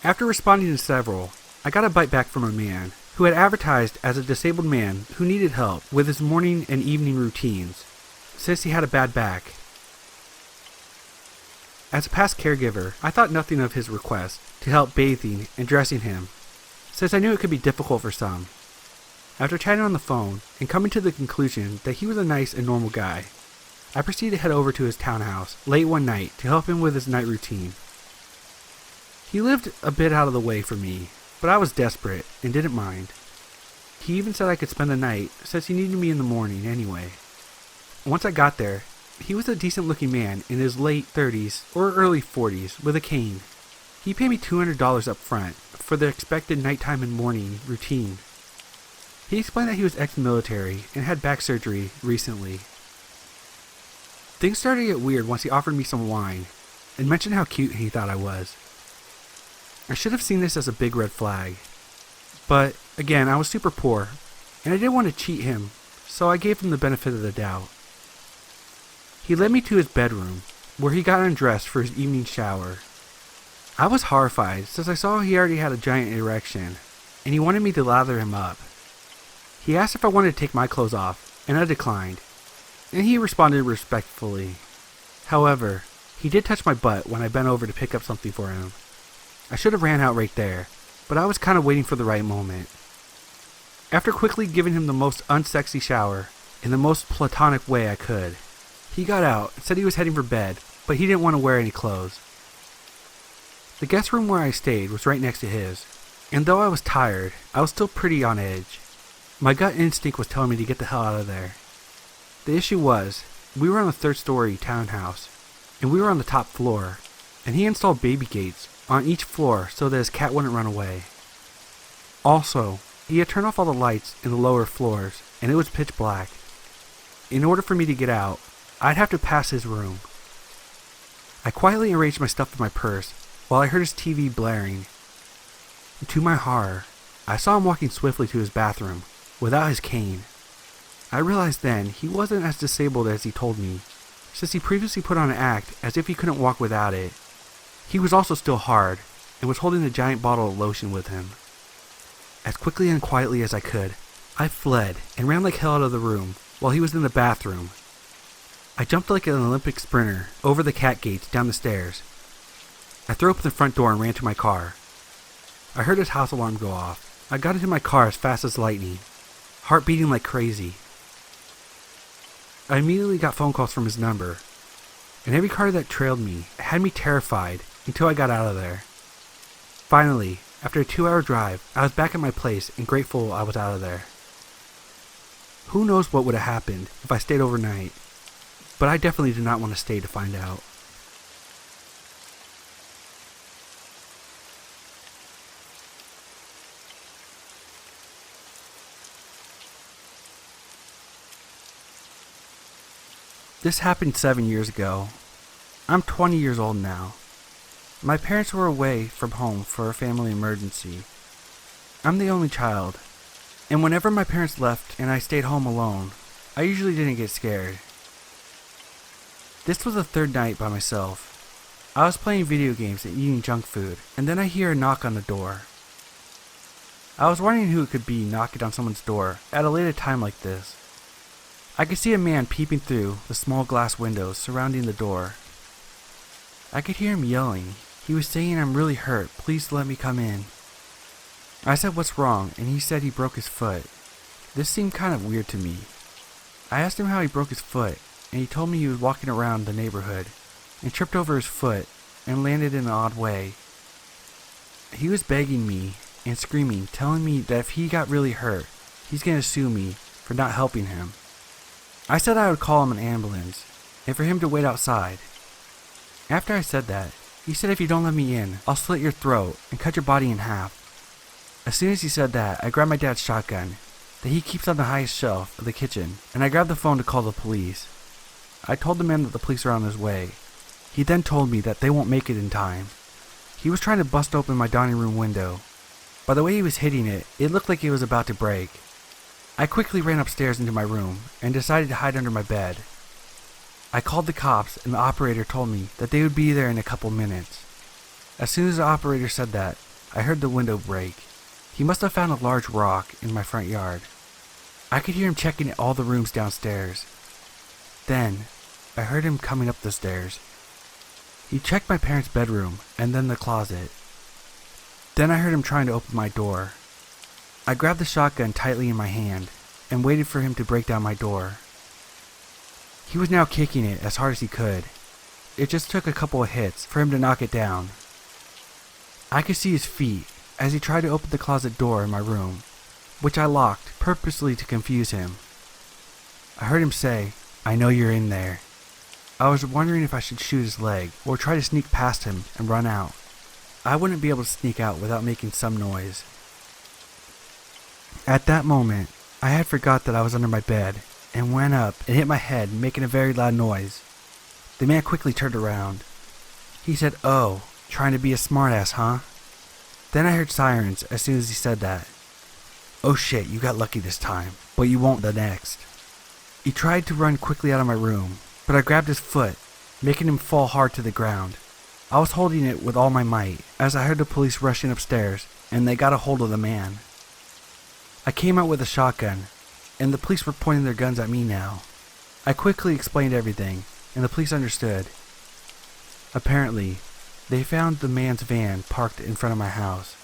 After responding to several, I got a bite back from a man who had advertised as a disabled man who needed help with his morning and evening routines, since he had a bad back. As a past caregiver, I thought nothing of his request to help bathing and dressing him, since I knew it could be difficult for some. After chatting on the phone and coming to the conclusion that he was a nice and normal guy, I proceeded to head over to his townhouse late one night to help him with his night routine. He lived a bit out of the way for me, but I was desperate and didn't mind. He even said I could spend the night since he needed me in the morning anyway. Once I got there, he was a decent-looking man in his late 30s or early 40s with a cane. He paid me $200 up front for the expected nighttime and morning routine. He explained that he was ex-military and had back surgery recently. Things started to get weird once he offered me some wine and mentioned how cute he thought I was. I should have seen this as a big red flag. But, again, I was super poor, and I didn't want to cheat him, so I gave him the benefit of the doubt. He led me to his bedroom, where he got undressed for his evening shower. I was horrified since I saw he already had a giant erection, and he wanted me to lather him up. He asked if I wanted to take my clothes off, and I declined, and he responded respectfully. However, he did touch my butt when I bent over to pick up something for him. I should have ran out right there, but I was kind of waiting for the right moment. After quickly giving him the most unsexy shower in the most platonic way I could, he got out and said he was heading for bed, but he didn't want to wear any clothes. The guest room where I stayed was right next to his, and though I was tired, I was still pretty on edge. My gut instinct was telling me to get the hell out of there. The issue was, we were on the third-story townhouse, and we were on the top floor, and he installed baby gates on each floor so that his cat wouldn't run away. Also, he had turned off all the lights in the lower floors, and it was pitch black. In order for me to get out, I'd have to pass his room. I quietly arranged my stuff in my purse while I heard his TV blaring. And to my horror, I saw him walking swiftly to his bathroom without his cane. I realized then he wasn't as disabled as he told me, since he previously put on an act as if he couldn't walk without it. He was also still hard and was holding a giant bottle of lotion with him. As quickly and quietly as I could, I fled and ran like hell out of the room while he was in the bathroom. I jumped like an Olympic sprinter over the cat gates down the stairs. I threw open the front door and ran to my car. I heard his house alarm go off. I got into my car as fast as lightning, heart beating like crazy. I immediately got phone calls from his number, and every car that trailed me had me terrified until I got out of there. Finally, after a 2-hour drive, I was back at my place and grateful I was out of there. Who knows what would have happened if I stayed overnight, but I definitely did not want to stay to find out. This happened 7 years ago. I'm 20 years old now. My parents were away from home for a family emergency. I'm the only child, and whenever my parents left and I stayed home alone, I usually didn't get scared. This was the third night by myself. I was playing video games and eating junk food, and then I hear a knock on the door. I was wondering who it could be knocking on someone's door at a later time like this. I could see a man peeping through the small glass windows surrounding the door. I could hear him yelling. He was saying, "I'm really hurt, please let me come in." I said, "What's wrong?" and he said he broke his foot. This seemed kind of weird to me. I asked him how he broke his foot, and he told me he was walking around the neighborhood and tripped over his foot and landed in an odd way. He was begging me and screaming, telling me that if he got really hurt, he's going to sue me for not helping him. I said I would call him an ambulance and for him to wait outside. After I said that, he said, "If you don't let me in, I'll slit your throat and cut your body in half." As soon as he said that, I grabbed my dad's shotgun that he keeps on the highest shelf of the kitchen, and I grabbed the phone to call the police. I told the man that the police are on his way. He then told me that they won't make it in time. He was trying to bust open my dining room window. By the way he was hitting it, it looked like it was about to break. I quickly ran upstairs into my room and decided to hide under my bed. I called the cops, and the operator told me that they would be there in a couple minutes. As soon as the operator said that, I heard the window break. He must have found a large rock in my front yard. I could hear him checking all the rooms downstairs. Then, I heard him coming up the stairs. He checked my parents' bedroom and then the closet. Then I heard him trying to open my door. I grabbed the shotgun tightly in my hand and waited for him to break down my door. He was now kicking it as hard as he could. It just took a couple of hits for him to knock it down. I could see his feet as he tried to open the closet door in my room, which I locked purposely to confuse him. I heard him say, "I know you're in there." I was wondering if I should shoot his leg or try to sneak past him and run out. I wouldn't be able to sneak out without making some noise. At that moment, I had forgot that I was under my bed and went up and hit my head, making a very loud noise. The man quickly turned around. He said, "Oh, trying to be a smartass, huh?" Then I heard sirens as soon as he said that. Oh shit, you got lucky this time, but you won't the next. He tried to run quickly out of my room, but I grabbed his foot, making him fall hard to the ground. I was holding it with all my might as I heard the police rushing upstairs, and they got a hold of the man. I came out with a shotgun, and the police were pointing their guns at me now. I quickly explained everything, and the police understood. Apparently, they found the man's van parked in front of my house.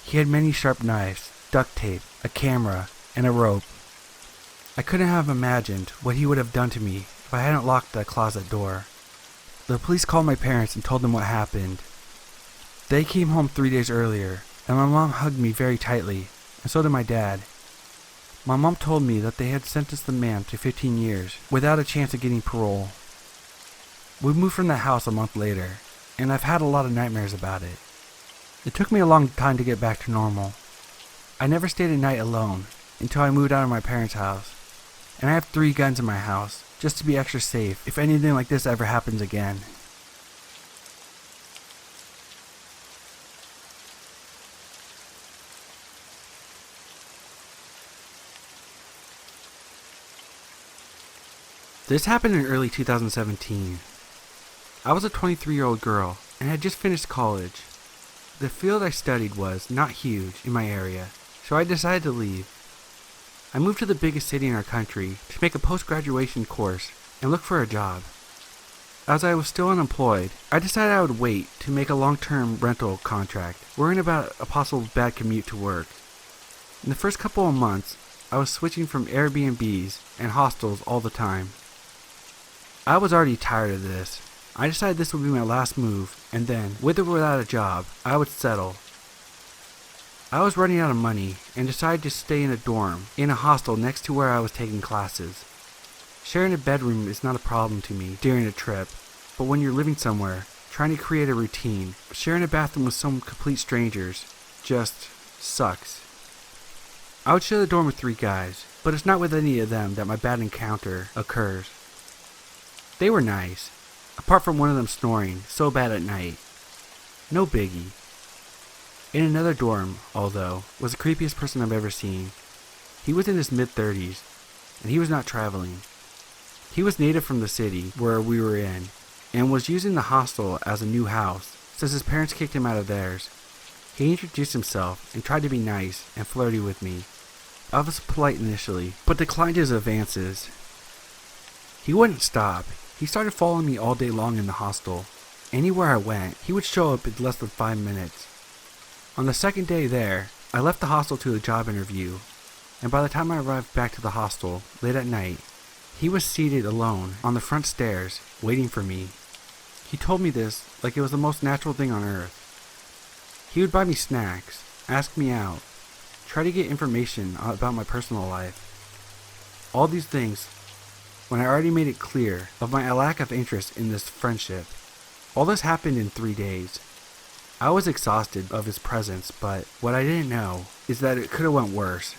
He had many sharp knives, duct tape, a camera, and a rope. I couldn't have imagined what he would have done to me if I hadn't locked the closet door. The police called my parents and told them what happened. They came home 3 days earlier, and my mom hugged me very tightly, and so did my dad. My mom told me that they had sentenced the man to 15 years without a chance of getting parole. We moved from the house a month later, and I've had a lot of nightmares about it. It took me a long time to get back to normal. I never stayed at night alone until I moved out of my parents' house, and I have 3 guns in my house just to be extra safe if anything like this ever happens again. This happened in early 2017. I was a 23-year-old girl and had just finished college. The field I studied was not huge in my area, so I decided to leave. I moved to the biggest city in our country to make a post-graduation course and look for a job. As I was still unemployed, I decided I would wait to make a long-term rental contract, worrying about a possible bad commute to work. In the first couple of months, I was switching from Airbnbs and hostels all the time. I was already tired of this. I decided this would be my last move, and then, with or without a job, I would settle. I was running out of money and decided to stay in a dorm in a hostel next to where I was taking classes. Sharing a bedroom is not a problem to me during a trip, but when you're living somewhere, trying to create a routine, sharing a bathroom with some complete strangers just sucks. I would share the dorm with 3 guys, but it's not with any of them that my bad encounter occurs. They were nice, apart from one of them snoring so bad at night. No biggie. In another dorm, although, was the creepiest person I've ever seen. He was in his mid-30s, and he was not traveling. He was native from the city where we were in, and was using the hostel as a new house since his parents kicked him out of theirs. He introduced himself and tried to be nice and flirty with me. I was polite initially, but declined his advances. He wouldn't stop. He started following me all day long in the hostel. Anywhere I went, he would show up in less than 5 minutes. On the second day there, I left the hostel to a job interview, and by the time I arrived back to the hostel, late at night, he was seated alone on the front stairs, waiting for me. He told me this like it was the most natural thing on earth. He would buy me snacks, ask me out, try to get information about my personal life. All these things when I already made it clear of my lack of interest in this friendship. All this happened in 3 days. I was exhausted of his presence, but what I didn't know is that it could have went worse.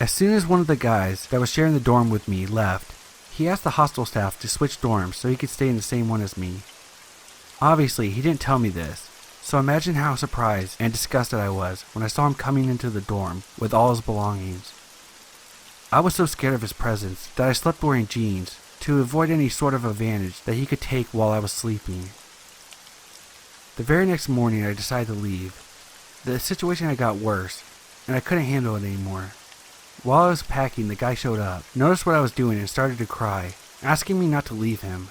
As soon as one of the guys that was sharing the dorm with me left, he asked the hostel staff to switch dorms so he could stay in the same one as me. Obviously, he didn't tell me this, so imagine how surprised and disgusted I was when I saw him coming into the dorm with all his belongings. I was so scared of his presence that I slept wearing jeans to avoid any sort of advantage that he could take while I was sleeping. The very next morning I decided to leave. The situation had got worse, and I couldn't handle it anymore. While I was packing, the guy showed up, noticed what I was doing, and started to cry, asking me not to leave him.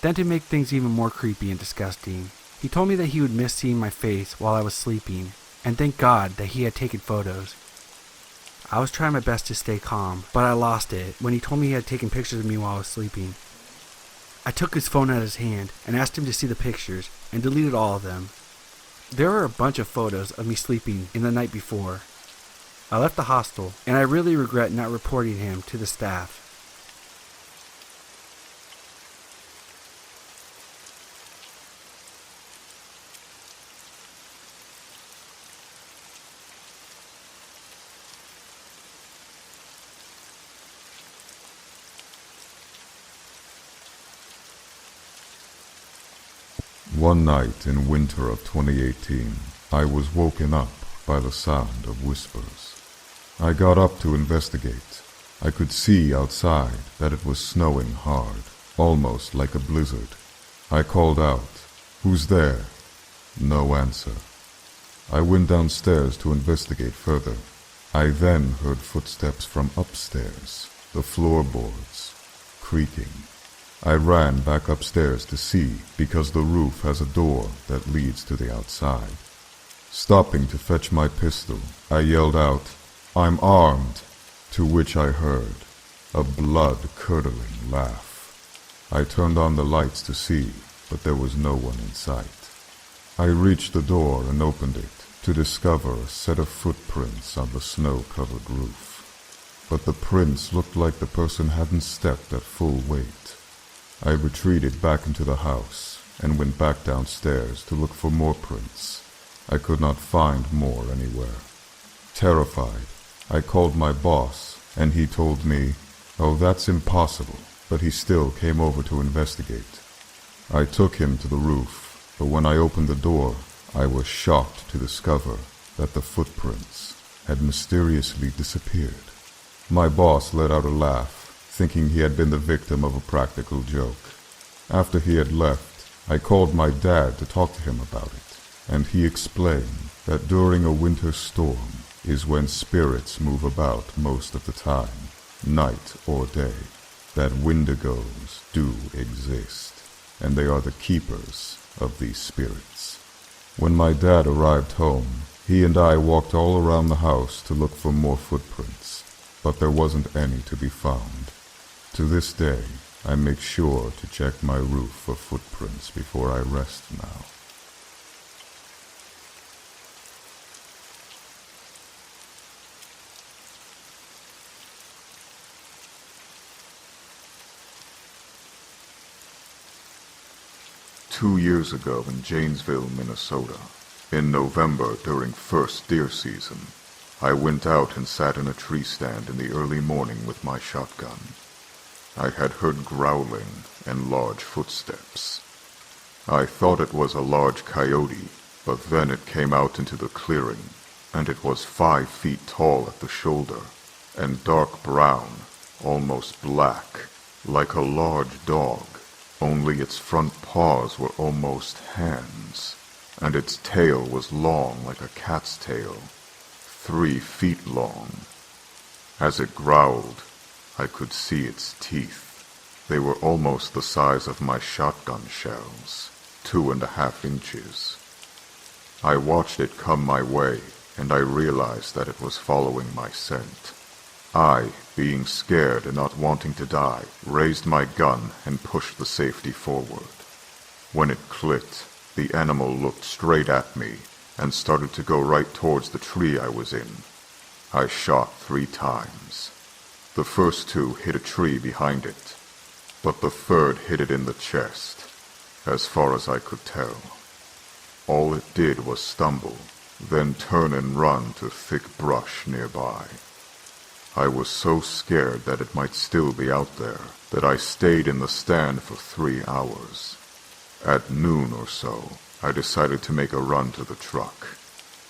Then, to make things even more creepy and disgusting, he told me that he would miss seeing my face while I was sleeping, and thank God that he had taken photos. I was trying my best to stay calm, but I lost it when he told me he had taken pictures of me while I was sleeping. I took his phone out of his hand and asked him to see the pictures, and deleted all of them. There were a bunch of photos of me sleeping in the night before. I left the hostel, and I really regret not reporting him to the staff. One night in winter of 2018, I was woken up by the sound of whispers. I got up to investigate. I could see outside that it was snowing hard, almost like a blizzard. I called out, "Who's there?" No answer. I went downstairs to investigate further. I then heard footsteps from upstairs, the floorboards creaking. I ran back upstairs to see because the roof has a door that leads to the outside. Stopping to fetch my pistol, I yelled out, "I'm armed," to which I heard a blood-curdling laugh. I turned on the lights to see, but there was no one in sight. I reached the door and opened it to discover a set of footprints on the snow-covered roof. But the prints looked like the person hadn't stepped at full weight. I retreated back into the house and went back downstairs to look for more prints. I could not find more anywhere. Terrified, I called my boss, and he told me, "Oh, that's impossible," but he still came over to investigate. I took him to the roof, but when I opened the door, I was shocked to discover that the footprints had mysteriously disappeared. My boss let out a laugh, thinking he had been the victim of a practical joke. After he had left, I called my dad to talk to him about it, and he explained that during a winter storm is when spirits move about most of the time, night or day, that wendigos do exist, and they are the keepers of these spirits. When my dad arrived home, he and I walked all around the house to look for more footprints, but there wasn't any to be found. To this day, I make sure to check my roof for footprints before I rest now. Two years ago in Janesville, Minnesota, in November during first deer season, I went out and sat in a tree stand in the early morning with my shotgun. I had heard growling and large footsteps. I thought it was a large coyote, but then it came out into the clearing, and it was 5 feet tall at the shoulder, and dark brown, almost black, like a large dog, only its front paws were almost hands, and its tail was long like a cat's tail, 3 feet long. As it growled, I could see its teeth. They were almost the size of my shotgun shells, 2.5 inches. I watched it come my way, and I realized that it was following my scent. I, being scared and not wanting to die, raised my gun and pushed the safety forward. When it clicked, the animal looked straight at me and started to go right towards the tree I was in. I shot 3 times. The first 2 hit a tree behind it, but the third hit it in the chest, as far as I could tell. All it did was stumble, then turn and run to thick brush nearby. I was so scared that it might still be out there that I stayed in the stand for 3 hours. At noon or so, I decided to make a run to the truck.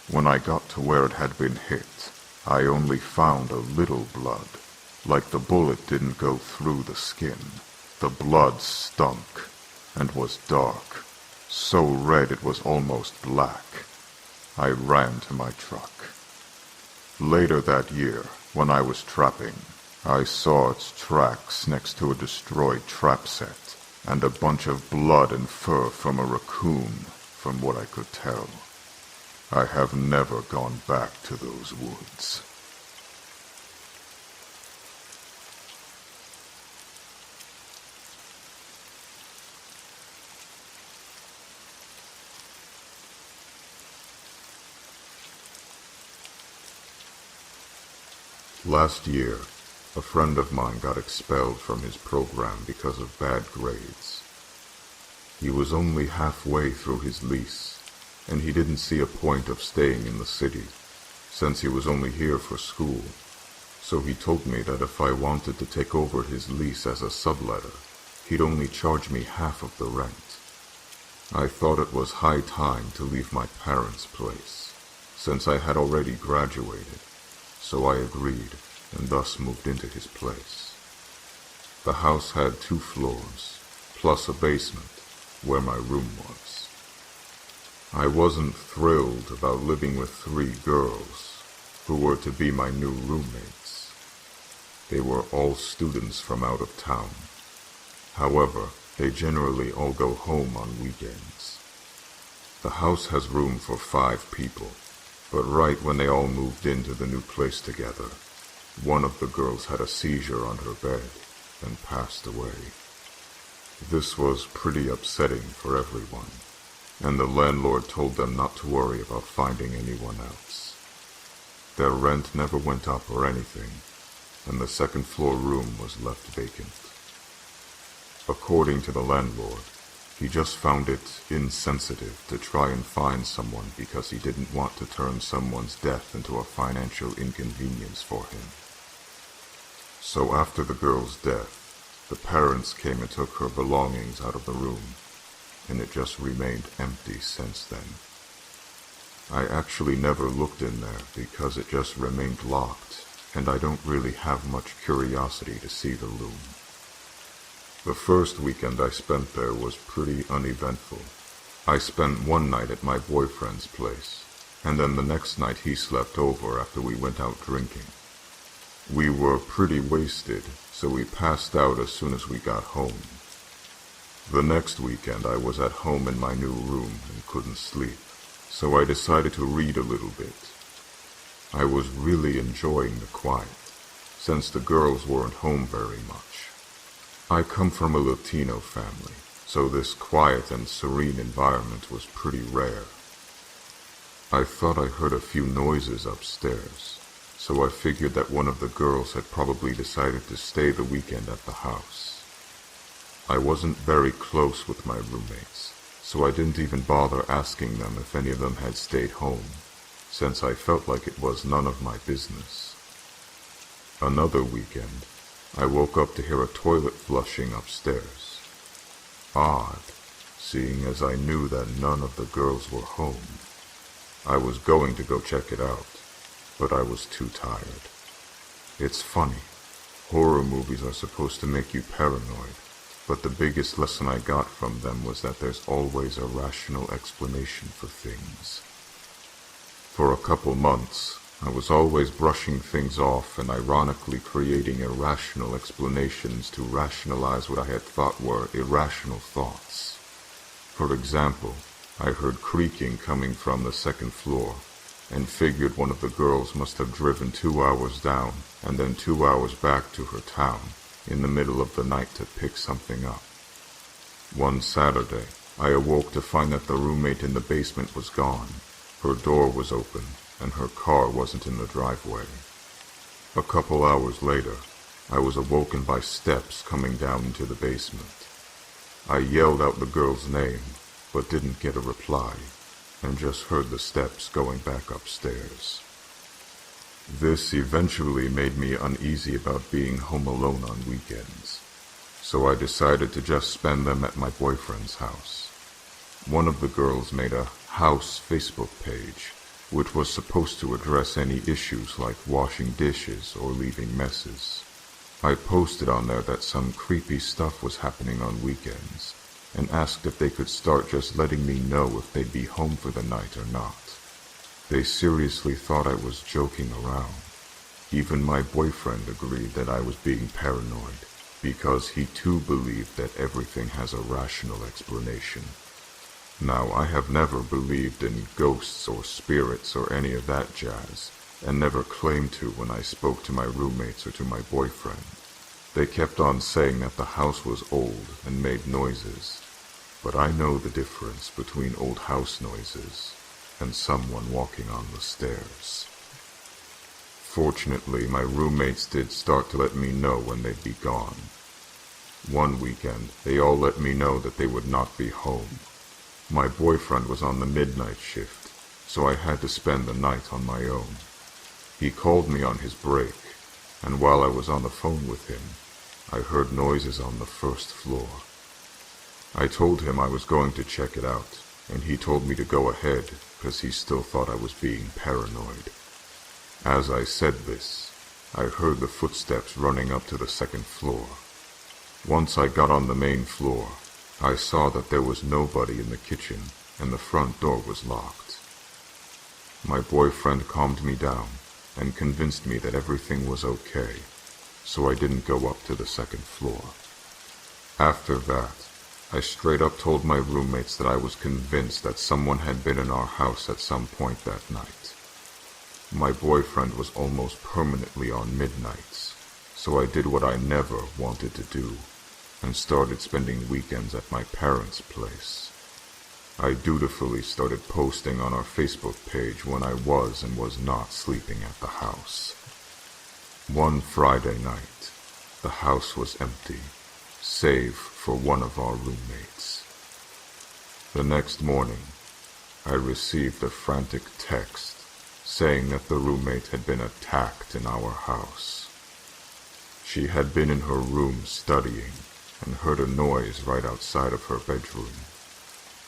When I got to where it had been hit, I only found a little blood, like the bullet didn't go through the skin. The blood stunk and was dark, so red it was almost black. I ran to my truck. Later that year, when I was trapping, I saw its tracks next to a destroyed trap set, and a bunch of blood and fur from a raccoon, from what I could tell. I have never gone back to those woods. Last year, a friend of mine got expelled from his program because of bad grades. He was only halfway through his lease, and he didn't see a point of staying in the city, since he was only here for school. So he told me that if I wanted to take over his lease as a subletter, he'd only charge me half of the rent. I thought it was high time to leave my parents' place, since I had already graduated. So I agreed, and thus moved into his place. The house had 2 floors, plus a basement, where my room was. I wasn't thrilled about living with 3 girls, who were to be my new roommates. They were all students from out of town. However, they generally all go home on weekends. The house has room for 5 people. But right when they all moved into the new place together, one of the girls had a seizure on her bed and passed away. This was pretty upsetting for everyone, and the landlord told them not to worry about finding anyone else. Their rent never went up or anything, and the 2nd floor room was left vacant. According to the landlord, he just found it insensitive to try and find someone because he didn't want to turn someone's death into a financial inconvenience for him. So after the girl's death, the parents came and took her belongings out of the room, and it just remained empty since then. I actually never looked in there because it just remained locked, and I don't really have much curiosity to see the room. The first weekend I spent there was pretty uneventful. I spent one night at my boyfriend's place, and then the next night he slept over after we went out drinking. We were pretty wasted, so we passed out as soon as we got home. The next weekend I was at home in my new room and couldn't sleep, so I decided to read a little bit. I was really enjoying the quiet, since the girls weren't home very much. I come from a Latino family, so this quiet and serene environment was pretty rare. I thought I heard a few noises upstairs, so I figured that one of the girls had probably decided to stay the weekend at the house. I wasn't very close with my roommates, so I didn't even bother asking them if any of them had stayed home, since I felt like it was none of my business. Another weekend, I woke up to hear a toilet flushing upstairs. Odd, seeing as I knew that none of the girls were home. I was going to go check it out, but I was too tired. It's funny, horror movies are supposed to make you paranoid, but the biggest lesson I got from them was that there's always a rational explanation for things. For a couple months, I was always brushing things off and ironically creating irrational explanations to rationalize what I had thought were irrational thoughts. For example, I heard creaking coming from the second floor, and figured one of the girls must have driven 2 hours down and then 2 hours back to her town in the middle of the night to pick something up. One Saturday, I awoke to find that the roommate in the basement was gone. Her door was open, and her car wasn't in the driveway. A couple hours later, I was awoken by steps coming down into the basement. I yelled out the girl's name, but didn't get a reply, and just heard the steps going back upstairs. This eventually made me uneasy about being home alone on weekends, so I decided to just spend them at my boyfriend's house. One of the girls made a house Facebook page, which was supposed to address any issues like washing dishes or leaving messes. I posted on there that some creepy stuff was happening on weekends, and asked if they could start just letting me know if they'd be home for the night or not. They seriously thought I was joking around. Even my boyfriend agreed that I was being paranoid, because he too believed that everything has a rational explanation. Now, I have never believed in ghosts or spirits or any of that jazz, and never claimed to when I spoke to my roommates or to my boyfriend. They kept on saying that the house was old and made noises, but I know the difference between old house noises and someone walking on the stairs. Fortunately, my roommates did start to let me know when they'd be gone. One weekend, they all let me know that they would not be home. My boyfriend was on the midnight shift, so I had to spend the night on my own. He called me on his break, and while I was on the phone with him, I heard noises on the first floor. I told him I was going to check it out, and he told me to go ahead because he still thought I was being paranoid. As I said this, I heard the footsteps running up to the second floor. Once I got on the main floor, I saw that there was nobody in the kitchen and the front door was locked. My boyfriend calmed me down and convinced me that everything was okay, so I didn't go up to the second floor. After that, I straight up told my roommates that I was convinced that someone had been in our house at some point that night. My boyfriend was almost permanently on midnights, so I did what I never wanted to do, and started spending weekends at my parents' place. I dutifully started posting on our Facebook page when I was and was not sleeping at the house. One Friday night, the house was empty, save for one of our roommates. The next morning, I received a frantic text saying that the roommate had been attacked in our house. She had been in her room studying and heard a noise right outside of her bedroom.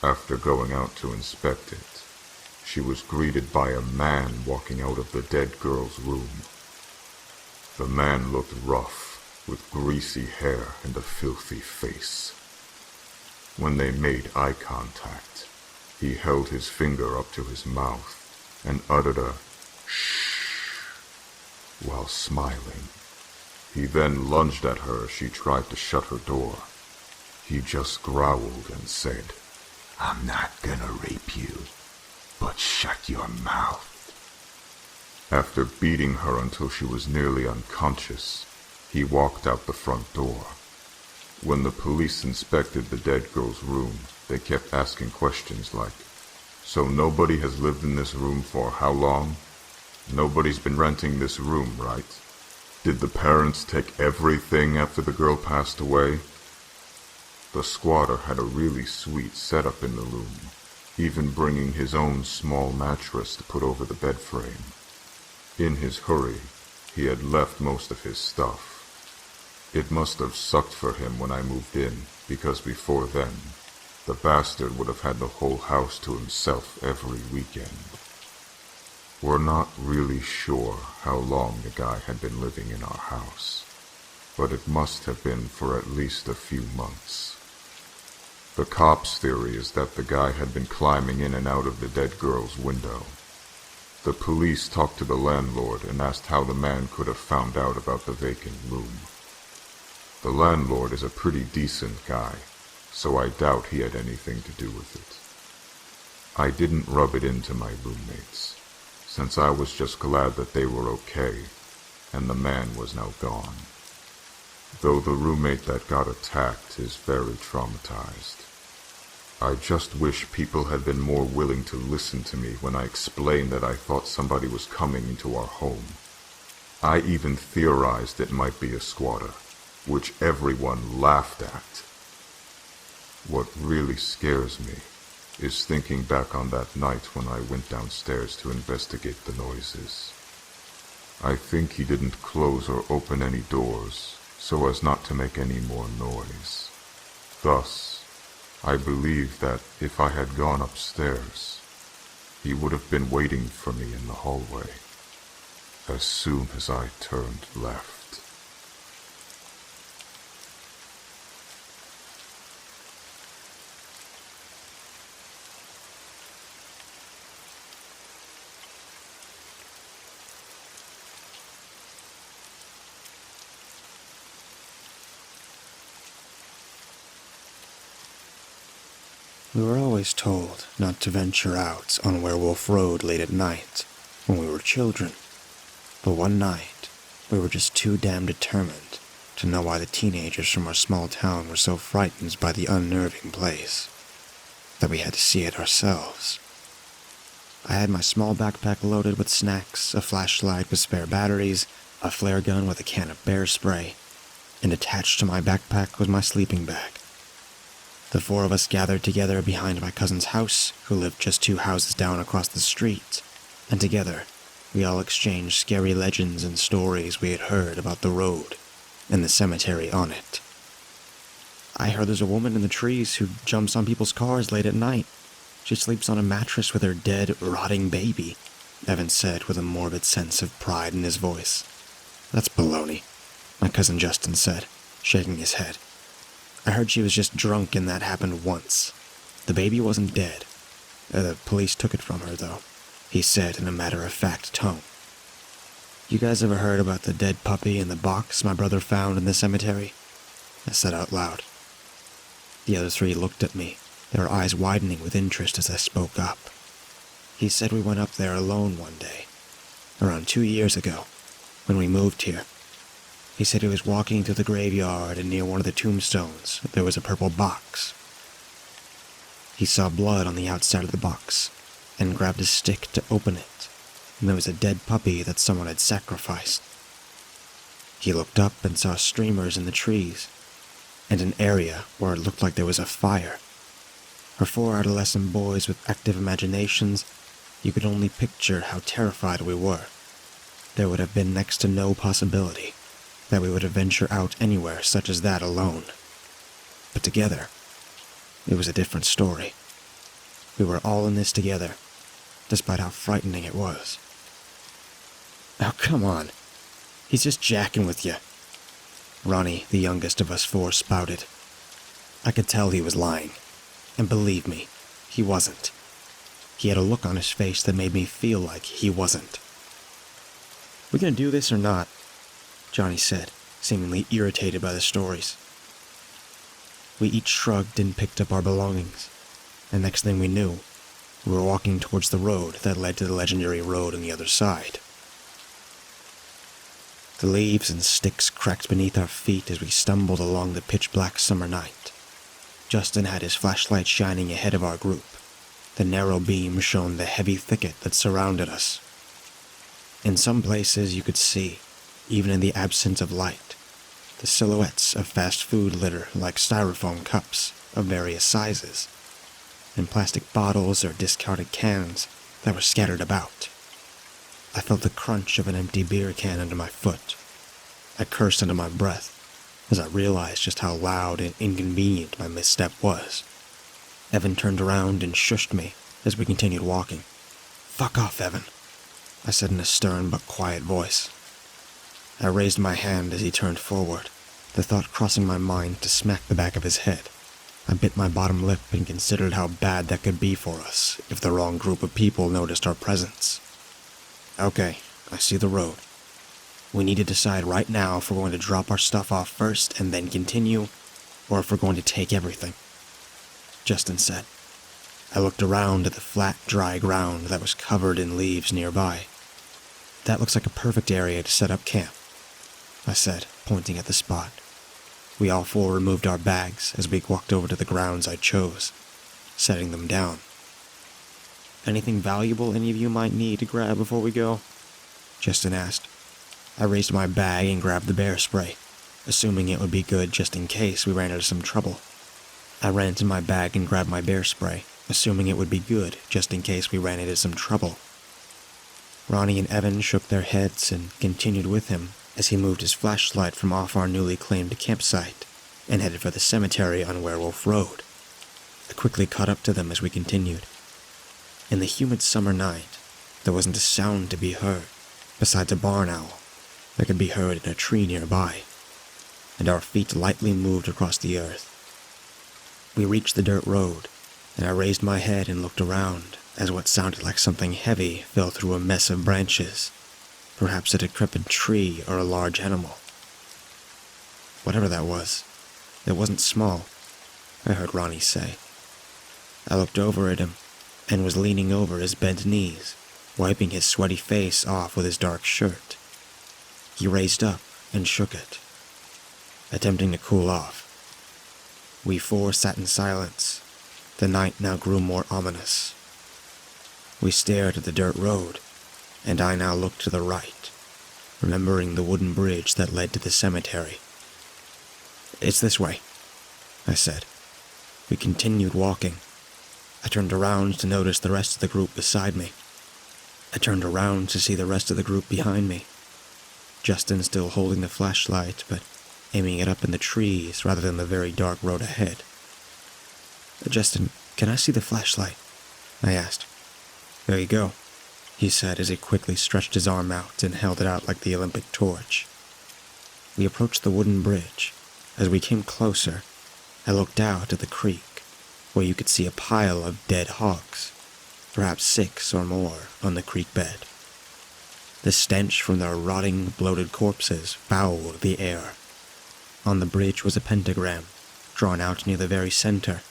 After going out to inspect it, she was greeted by a man walking out of the dead girl's room. The man looked rough, with greasy hair and a filthy face. When they made eye contact, he held his finger up to his mouth and uttered a shh while smiling. He then lunged at her as she tried to shut her door. He just growled and said, "I'm not gonna rape you, but shut your mouth." After beating her until she was nearly unconscious, he walked out the front door. When the police inspected the dead girl's room, they kept asking questions like, "So nobody has lived in this room for how long? Nobody's been renting this room, right? Did the parents take everything after the girl passed away?" The squatter had a really sweet setup in the room, even bringing his own small mattress to put over the bed frame. In his hurry, he had left most of his stuff. It must have sucked for him when I moved in, because before then, the bastard would have had the whole house to himself every weekend. We're not really sure how long the guy had been living in our house, but it must have been for at least a few months. The cops' theory is that the guy had been climbing in and out of the dead girl's window. The police talked to the landlord and asked how the man could have found out about the vacant room. The landlord is a pretty decent guy, so I doubt he had anything to do with it. I didn't rub it into my roommates, since I was just glad that they were okay, and the man was now gone. Though the roommate that got attacked is very traumatized. I just wish people had been more willing to listen to me when I explained that I thought somebody was coming into our home. I even theorized it might be a squatter, which everyone laughed at. What really scares me is thinking back on that night when I went downstairs to investigate the noises. I think he didn't close or open any doors so as not to make any more noise. Thus, I believe that if I had gone upstairs, he would have been waiting for me in the hallway as soon as I turned left. We were always told not to venture out on Werewolf Road late at night when we were children. But one night, we were just too damn determined to know why the teenagers from our small town were so frightened by the unnerving place that we had to see it ourselves. I had my small backpack loaded with snacks, a flashlight with spare batteries, a flare gun with a can of bear spray, and attached to my backpack was my sleeping bag. The four of us gathered together behind my cousin's house, who lived just 2 houses down across the street, and together we all exchanged scary legends and stories we had heard about the road and the cemetery on it. I heard there's a woman in the trees who jumps on people's cars late at night. She sleeps on a mattress with her dead, rotting baby, Evan said with a morbid sense of pride in his voice. That's baloney, my cousin Justin said, shaking his head. I heard she was just drunk and that happened once. The baby wasn't dead. The police took it from her, though, he said in a matter-of-fact tone. You guys ever heard about the dead puppy in the box my brother found in the cemetery? I said out loud. The other 3 looked at me, their eyes widening with interest as I spoke up. He said we went up there alone one day, around 2 years ago, when we moved here. He said he was walking through the graveyard and near one of the tombstones there was a purple box. He saw blood on the outside of the box and grabbed a stick to open it, and there was a dead puppy that someone had sacrificed. He looked up and saw streamers in the trees and an area where it looked like there was a fire. For 4 adolescent boys with active imaginations, you could only picture how terrified we were. There would have been next to no possibility that we would venture out anywhere such as that alone. But together, it was a different story. We were all in this together, despite how frightening it was. Oh, come on. He's just jacking with you, Ronnie, the youngest of us 4, spouted. I could tell he was lying, and believe me, he wasn't. He had a look on his face that made me feel like he wasn't. We gonna do this or not? Johnny said, seemingly irritated by the stories. We each shrugged and picked up our belongings, and next thing we knew, we were walking towards the road that led to the legendary road on the other side. The leaves and sticks cracked beneath our feet as we stumbled along the pitch-black summer night. Justin had his flashlight shining ahead of our group. The narrow beam shone the heavy thicket that surrounded us. In some places you could see, even in the absence of light, the silhouettes of fast food litter like styrofoam cups of various sizes, and plastic bottles or discarded cans that were scattered about. I felt the crunch of an empty beer can under my foot. I cursed under my breath, as I realized just how loud and inconvenient my misstep was. Evan turned around and shushed me as we continued walking. "Fuck off, Evan," I said in a stern but quiet voice. I raised my hand as he turned forward, the thought crossing my mind to smack the back of his head. I bit my bottom lip and considered how bad that could be for us if the wrong group of people noticed our presence. "Okay, I see the road. We need to decide right now if we're going to drop our stuff off first and then continue, or if we're going to take everything," Justin said. I looked around at the flat, dry ground that was covered in leaves nearby. "That looks like a perfect area to set up camp," I said, pointing at the spot. We all four removed our bags as we walked over to the grounds I chose, setting them down. "Anything valuable any of you might need to grab before we go?" Justin asked. I raised my bag and grabbed the bear spray, assuming it would be good just in case we ran into some trouble. I ran into my bag and grabbed my bear spray, assuming it would be good just in case we ran into some trouble. Ronnie and Evan shook their heads and continued with him as he moved his flashlight from off our newly claimed campsite and headed for the cemetery on Werewolf Road. I quickly caught up to them as we continued. In the humid summer night, there wasn't a sound to be heard, besides a barn owl that could be heard in a tree nearby, and our feet lightly moved across the earth. We reached the dirt road, and I raised my head and looked around as what sounded like something heavy fell through a mess of branches, perhaps a decrepit tree or a large animal. Whatever that was, it wasn't small, I heard Ronnie say. I looked over at him and was leaning over his bent knees, wiping his sweaty face off with his dark shirt. He raised up and shook it, attempting to cool off. We four sat in silence. The night now grew more ominous. We stared at the dirt road, and I now looked to the right, remembering the wooden bridge that led to the cemetery. "It's this way," I said. We continued walking. I turned around to notice the rest of the group beside me. I turned around to see the rest of the group behind me. Justin still holding the flashlight, but aiming it up in the trees rather than the very dark road ahead. "Justin, can I see the flashlight?" I asked. "There you go," he said as he quickly stretched his arm out and held it out like the Olympic torch. We approached the wooden bridge. As we came closer, I looked out at the creek, where you could see a pile of dead hogs, perhaps 6 or more, on the creek bed. The stench from their rotting, bloated corpses fouled the air. On the bridge was a pentagram, drawn out near the very center.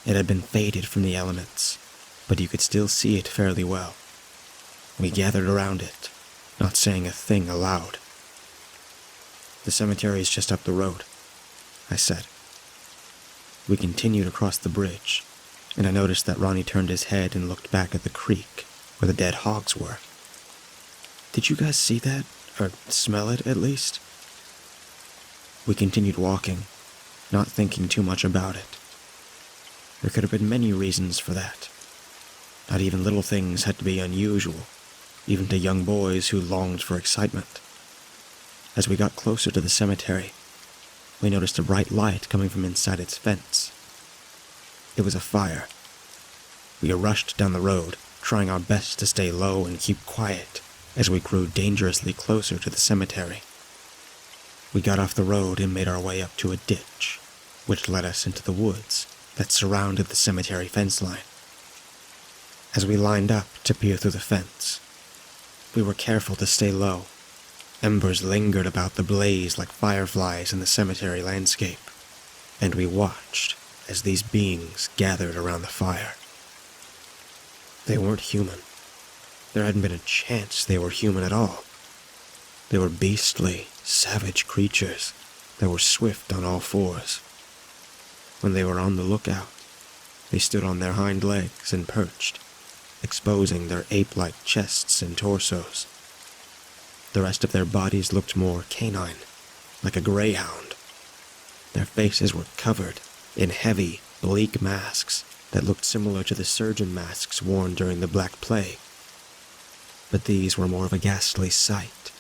It had been faded from the elements, but you could still see it fairly well. We gathered around it, not saying a thing aloud. "The cemetery is just up the road," I said. We continued across the bridge, and I noticed that Ronnie turned his head and looked back at the creek, where the dead hogs were. "Did you guys see that? Or smell it, at least?" We continued walking, not thinking too much about it. There could have been many reasons for that. Not even little things had to be unusual, even to young boys who longed for excitement. As we got closer to the cemetery, we noticed a bright light coming from inside its fence. It was a fire. We rushed down the road, trying our best to stay low and keep quiet as we grew dangerously closer to the cemetery. We got off the road and made our way up to a ditch, which led us into the woods that surrounded the cemetery fence line. As we lined up to peer through the fence, we were careful to stay low. Embers lingered about the blaze like fireflies in the cemetery landscape, and we watched as these beings gathered around the fire. They weren't human. There hadn't been a chance they were human at all. They were beastly, savage creatures that were swift on all fours. When they were on the lookout, they stood on their hind legs and perched, exposing their ape-like chests and torsos. The rest of their bodies looked more canine, like a greyhound. Their faces were covered in heavy, bleak masks that looked similar to the surgeon masks worn during the Black Plague. But these were more of a ghastly sight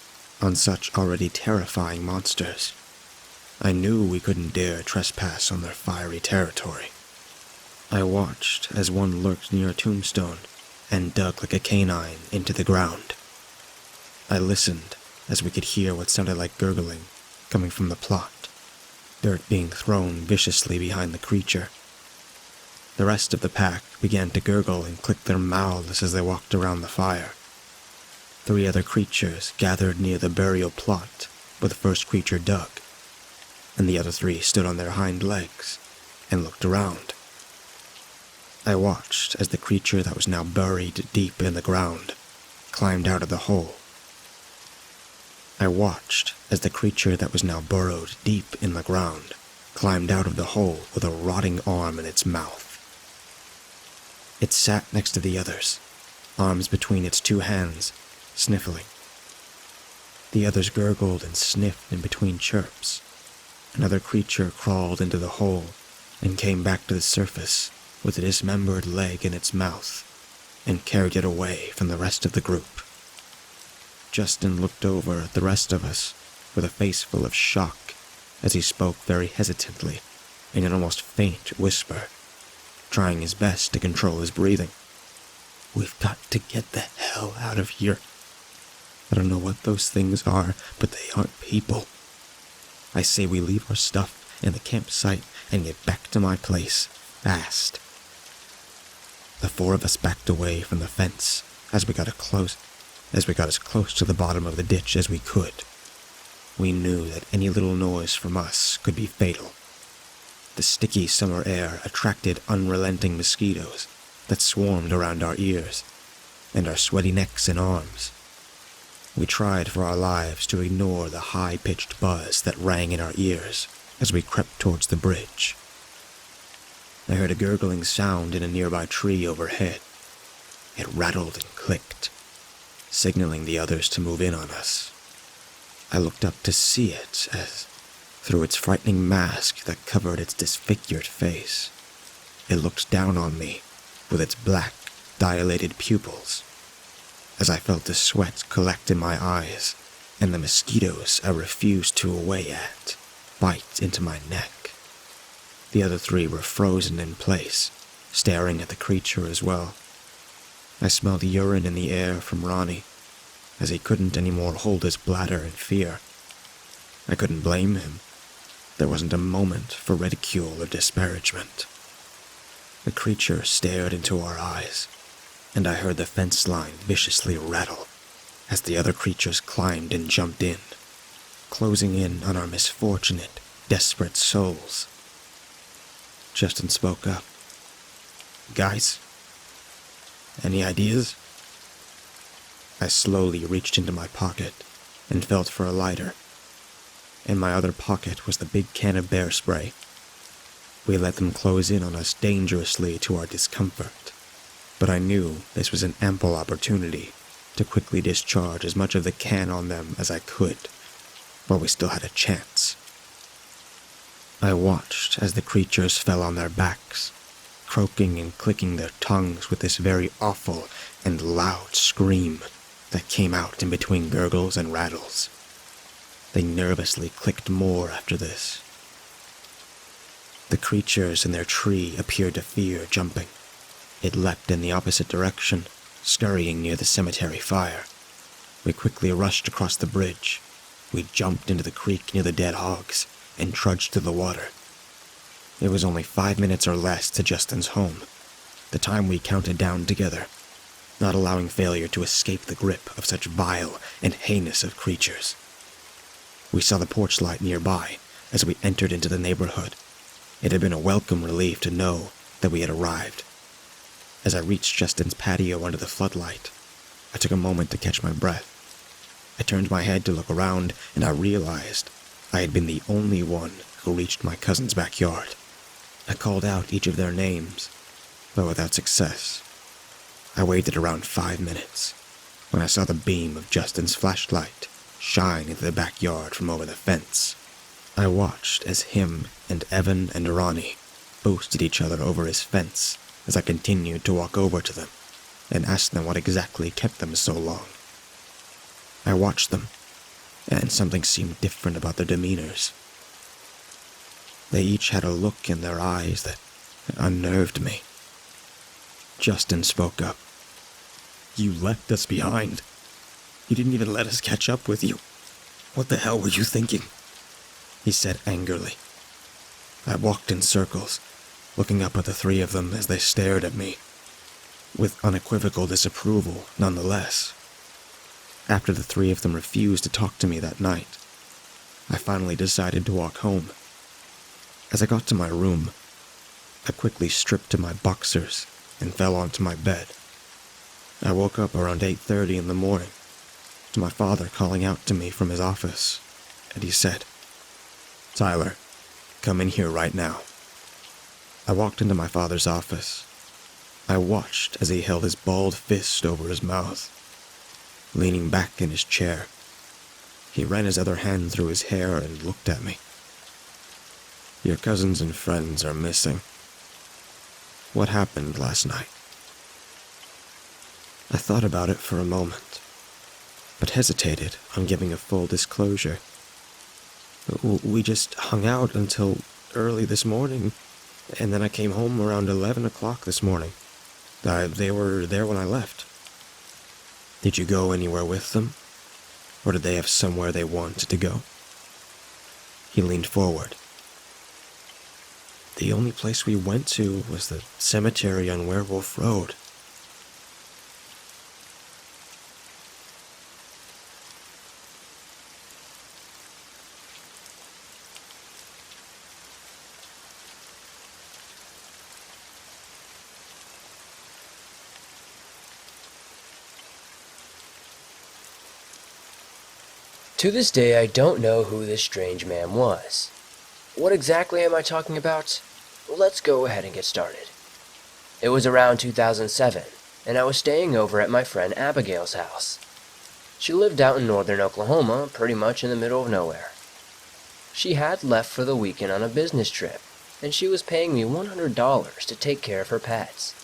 on such already terrifying monsters. I knew we couldn't dare trespass on their fiery territory. I watched as one lurked near a tombstone and dug like a canine into the ground. I listened as we could hear what sounded like gurgling coming from the plot, dirt being thrown viciously behind the creature. The rest of the pack began to gurgle and click their mouths as they walked around the fire. 3 other creatures gathered near the burial plot where the first creature dug, and the other 3 stood on their hind legs and looked around. I watched as the creature that was now buried deep in the ground climbed out of the hole. I watched as the creature that was now burrowed deep in the ground climbed out of the hole with a rotting arm in its mouth. It sat next to the others, arms between its 2 hands, sniffling. The others gurgled and sniffed in between chirps. Another creature crawled into the hole and came back to the surface with a dismembered leg in its mouth and carried it away from the rest of the group. Justin looked over at the rest of us with a face full of shock as he spoke very hesitantly in an almost faint whisper, trying his best to control his breathing. "We've got to get the hell out of here. I don't know what those things are, but they aren't people. I say we leave our stuff in the campsite and get back to my place, fast." The 4 of us backed away from the fence as we got as close to the bottom of the ditch as we could. We knew that any little noise from us could be fatal. The sticky summer air attracted unrelenting mosquitoes that swarmed around our ears and our sweaty necks and arms. We tried for our lives to ignore the high-pitched buzz that rang in our ears as we crept towards the bridge. I heard a gurgling sound in a nearby tree overhead. It rattled and clicked, signaling the others to move in on us. I looked up to see it as, through its frightening mask that covered its disfigured face, it looked down on me with its black, dilated pupils. As I felt the sweat collect in my eyes and the mosquitoes I refused to away at bite into my neck. The other 3 were frozen in place, staring at the creature as well. I smelled urine in the air from Ronnie, as he couldn't anymore hold his bladder in fear. I couldn't blame him. There wasn't a moment for ridicule or disparagement. The creature stared into our eyes, and I heard the fence line viciously rattle as the other creatures climbed and jumped in, closing in on our misfortunate, desperate souls. Justin spoke up. "Guys, any ideas?" I slowly reached into my pocket and felt for a lighter. In my other pocket was the big can of bear spray. We let them close in on us dangerously to our discomfort, but I knew this was an ample opportunity to quickly discharge as much of the can on them as I could, while we still had a chance. I watched as the creatures fell on their backs, croaking and clicking their tongues with this very awful and loud scream that came out in between gurgles and rattles. They nervously clicked more after this. The creatures in their tree appeared to fear jumping. It leapt in the opposite direction, scurrying near the cemetery fire. We quickly rushed across the bridge. We jumped into the creek near the dead hogs and trudged through the water. It was only 5 minutes or less to Justin's home, the time we counted down together, not allowing failure to escape the grip of such vile and heinous of creatures. We saw the porch light nearby as we entered into the neighborhood. It had been a welcome relief to know that we had arrived. As I reached Justin's patio under the floodlight, I took a moment to catch my breath. I turned my head to look around, and I realized I had been the only one who reached my cousin's backyard. I called out each of their names, but without success. I waited around 5 minutes when I saw the beam of Justin's flashlight shine into the backyard from over the fence. I watched as him and Evan and Ronnie boosted each other over his fence as I continued to walk over to them and asked them what exactly kept them so long. I watched them, and something seemed different about their demeanors. They each had a look in their eyes that unnerved me. Justin spoke up. "You left us behind. You didn't even let us catch up with you. What the hell were you thinking?" he said angrily. I walked in circles, looking up at the three of them as they stared at me, with unequivocal disapproval nonetheless. After the three of them refused to talk to me that night, I finally decided to walk home. As I got to my room, I quickly stripped to my boxers and fell onto my bed. I woke up around 8:30 in the morning to my father calling out to me from his office, and he said, "Tyler, come in here right now." I walked into my father's office. I watched as he held his bald fist over his mouth, leaning back in his chair. He ran his other hand through his hair and looked at me. "Your cousins and friends are missing. What happened last night?" I thought about it for a moment, but hesitated on giving a full disclosure. "We just hung out until early this morning, and then I came home around 11 o'clock this morning. They were there when I left." "Did you go anywhere with them? Or did they have somewhere they wanted to go?" He leaned forward. "The only place we went to was the cemetery on Werewolf Road." To this day, I don't know who this strange man was. What exactly am I talking about? Well, let's go ahead and get started. It was around 2007, and I was staying over at my friend Abigail's house. She lived out in northern Oklahoma, pretty much in the middle of nowhere. She had left for the weekend on a business trip, and she was paying me $100 to take care of her pets.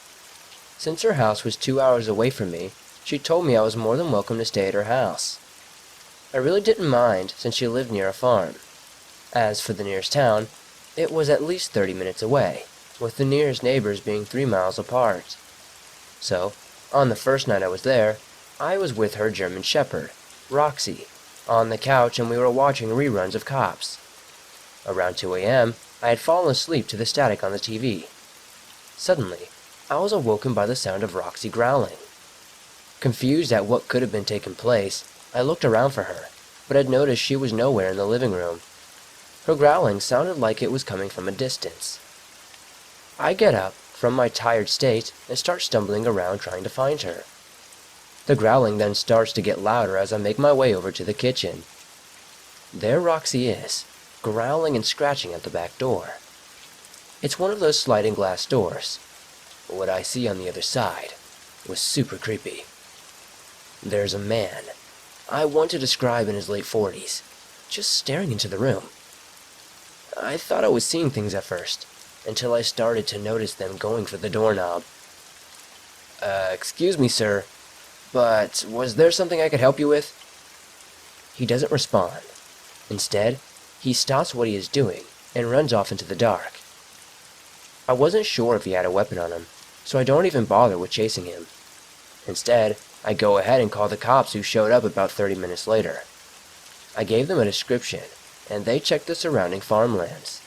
Since her house was 2 hours away from me, she told me I was more than welcome to stay at her house. I really didn't mind since she lived near a farm. As for the nearest town, it was at least 30 minutes away, with the nearest neighbors being 3 miles apart. So, on the first night I was there, I was with her German Shepherd, Roxy, on the couch, and we were watching reruns of Cops. Around 2 a.m., I had fallen asleep to the static on the TV. Suddenly, I was awoken by the sound of Roxy growling. Confused at what could have been taking place, I looked around for her, but had noticed she was nowhere in the living room. Her growling sounded like it was coming from a distance. I get up from my tired state and start stumbling around trying to find her. The growling then starts to get louder as I make my way over to the kitchen. There Roxy is, growling and scratching at the back door. It's one of those sliding glass doors. What I see on the other side was super creepy. There's a man, I want to describe in his late 40s, just staring into the room. I thought I was seeing things at first, until I started to notice them going for the doorknob. Excuse me, sir, but was there something I could help you with?" He doesn't respond. Instead, he stops what he is doing and runs off into the dark. I wasn't sure if he had a weapon on him, so I don't even bother with chasing him. Instead, I go ahead and call the cops, who showed up about 30 minutes later. I gave them a description, and they checked the surrounding farmlands.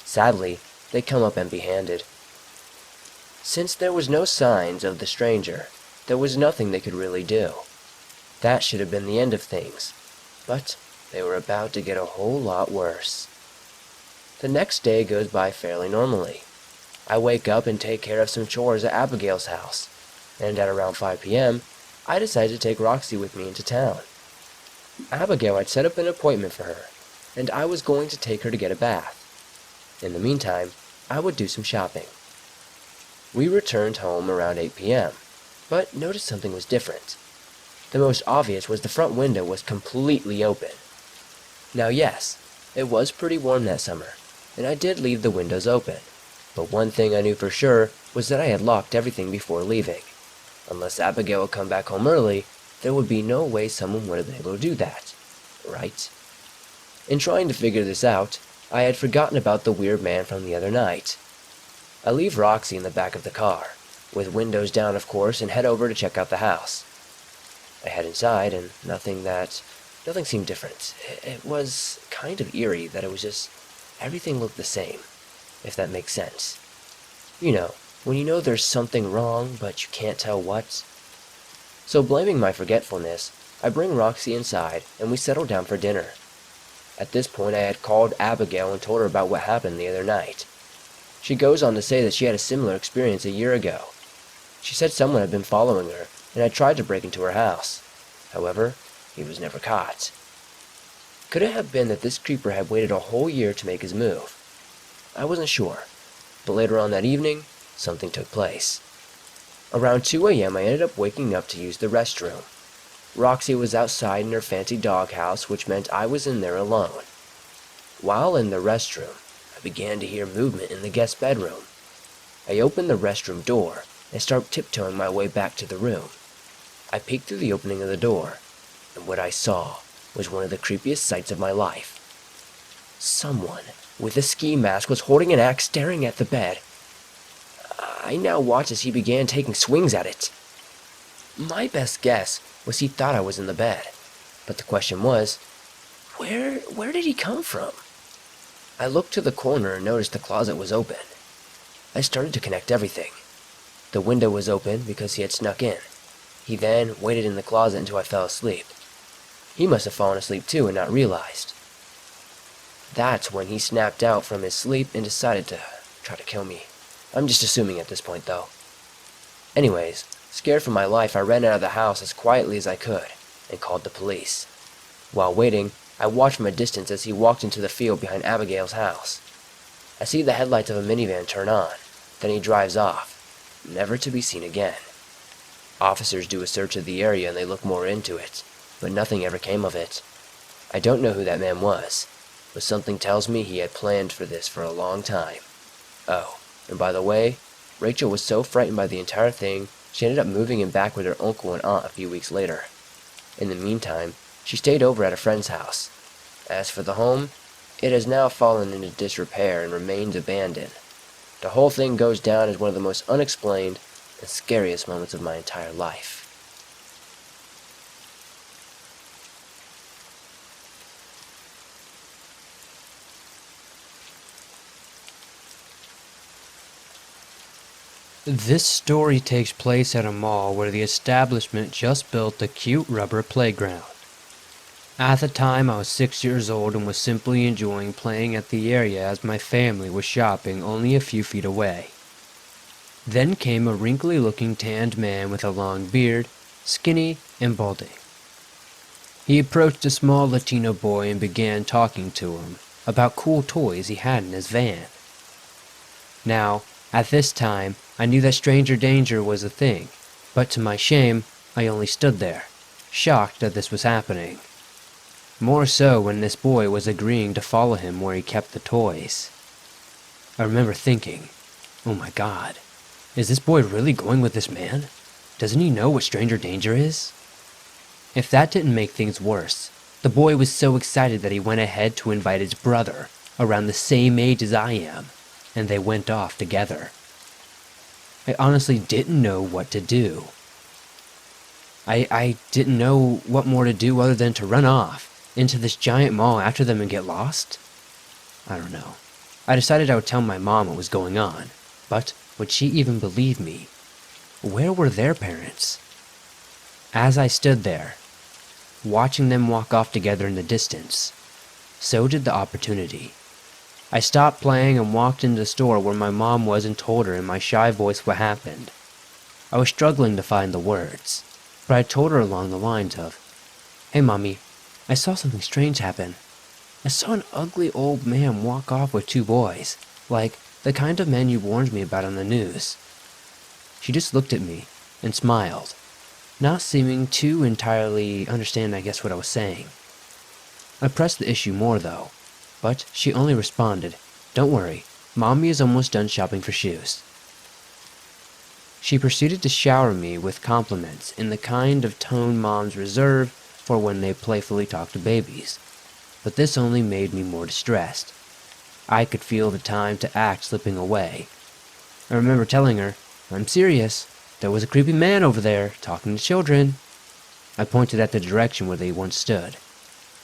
Sadly, they come up empty-handed. Since there was no signs of the stranger, there was nothing they could really do. That should have been the end of things, but they were about to get a whole lot worse. The next day goes by fairly normally. I wake up and take care of some chores at Abigail's house, and at around 5 p.m., I decided to take Roxy with me into town. Abigail had set up an appointment for her, and I was going to take her to get a bath. In the meantime, I would do some shopping. We returned home around 8 p.m., but noticed something was different. The most obvious was the front window was completely open. Now yes, it was pretty warm that summer, and I did leave the windows open, but one thing I knew for sure was that I had locked everything before leaving. Unless Abigail would come back home early, there would be no way someone would have been able to do that, right? In trying to figure this out, I had forgotten about the weird man from the other night. I leave Roxy in the back of the car, with windows down of course, and head over to check out the house. I head inside, and nothing seemed different. It was kind of eerie that it was just, everything looked the same, if that makes sense. You know, when you know there's something wrong, but you can't tell what. So blaming my forgetfulness, I bring Roxy inside, and we settle down for dinner. At this point, I had called Abigail and told her about what happened the other night. She goes on to say that she had a similar experience a year ago. She said someone had been following her, and had tried to break into her house. However, he was never caught. Could it have been that this creeper had waited a whole year to make his move? I wasn't sure, but later on that evening, something took place. Around 2 a.m. I ended up waking up to use the restroom. Roxy was outside in her fancy doghouse, which meant I was in there alone. While in the restroom, I began to hear movement in the guest bedroom. I opened the restroom door and started tiptoeing my way back to the room. I peeked through the opening of the door, and what I saw was one of the creepiest sights of my life. Someone with a ski mask was holding an axe staring at the bed. I now watched as he began taking swings at it. My best guess was he thought I was in the bed, but the question was, where did he come from? I looked to the corner and noticed the closet was open. I started to connect everything. The window was open because he had snuck in. He then waited in the closet until I fell asleep. He must have fallen asleep too and not realized. That's when he snapped out from his sleep and decided to try to kill me. I'm just assuming at this point though. Anyways, scared for my life, I ran out of the house as quietly as I could and called the police. While waiting, I watched from a distance as he walked into the field behind Abigail's house. I see the headlights of a minivan turn on, then he drives off, never to be seen again. Officers do a search of the area and they look more into it, but nothing ever came of it. I don't know who that man was, but something tells me he had planned for this for a long time. Oh, and by the way, Rachel was so frightened by the entire thing, she ended up moving in back with her uncle and aunt a few weeks later. In the meantime, she stayed over at a friend's house. As for the home, it has now fallen into disrepair and remains abandoned. The whole thing goes down as one of the most unexplained and scariest moments of my entire life. This story takes place at a mall where the establishment just built a cute rubber playground. At the time I was 6 years old and was simply enjoying playing at the area as my family was shopping only a few feet away. Then came a wrinkly looking tanned man with a long beard, skinny and balding. He approached a small Latino boy and began talking to him about cool toys he had in his van. Now, at this time, I knew that stranger danger was a thing, but to my shame, I only stood there, shocked that this was happening. More so when this boy was agreeing to follow him where he kept the toys. I remember thinking, oh my god, is this boy really going with this man? Doesn't he know what stranger danger is? If that didn't make things worse, the boy was so excited that he went ahead to invite his brother, around the same age as I am, and they went off together. I honestly didn't know what to do. I didn't know what more to do other than to run off into this giant mall after them and get lost. I don't know. I decided I would tell my mom what was going on, but would she even believe me? Where were their parents? As I stood there, watching them walk off together in the distance, so did the opportunity. I stopped playing and walked into the store where my mom was and told her in my shy voice what happened. I was struggling to find the words, but I told her along the lines of, "Hey mommy, I saw something strange happen. I saw an ugly old man walk off with two boys, like the kind of men you warned me about on the news." She just looked at me and smiled, not seeming to entirely understand, I guess, what I was saying. I pressed the issue more though, but she only responded, "Don't worry, mommy is almost done shopping for shoes." She proceeded to shower me with compliments in the kind of tone moms reserve for when they playfully talk to babies, but this only made me more distressed. I could feel the time to act slipping away. I remember telling her, "I'm serious. There was a creepy man over there, talking to children." I pointed at the direction where they once stood.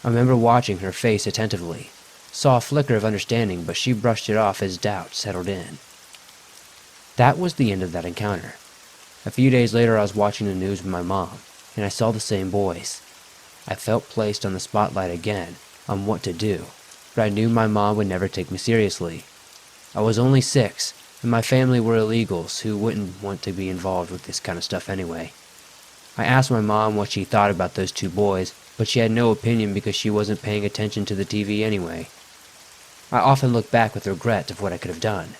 I remember watching her face attentively. Saw a flicker of understanding, but she brushed it off as doubt settled in. That was the end of that encounter. A few days later, I was watching the news with my mom, and I saw the same boys. I felt placed on the spotlight again on what to do, but I knew my mom would never take me seriously. I was only 6, and my family were illegals who wouldn't want to be involved with this kind of stuff anyway. I asked my mom what she thought about those 2 boys, but she had no opinion because she wasn't paying attention to the TV anyway. I often look back with regret of what I could have done.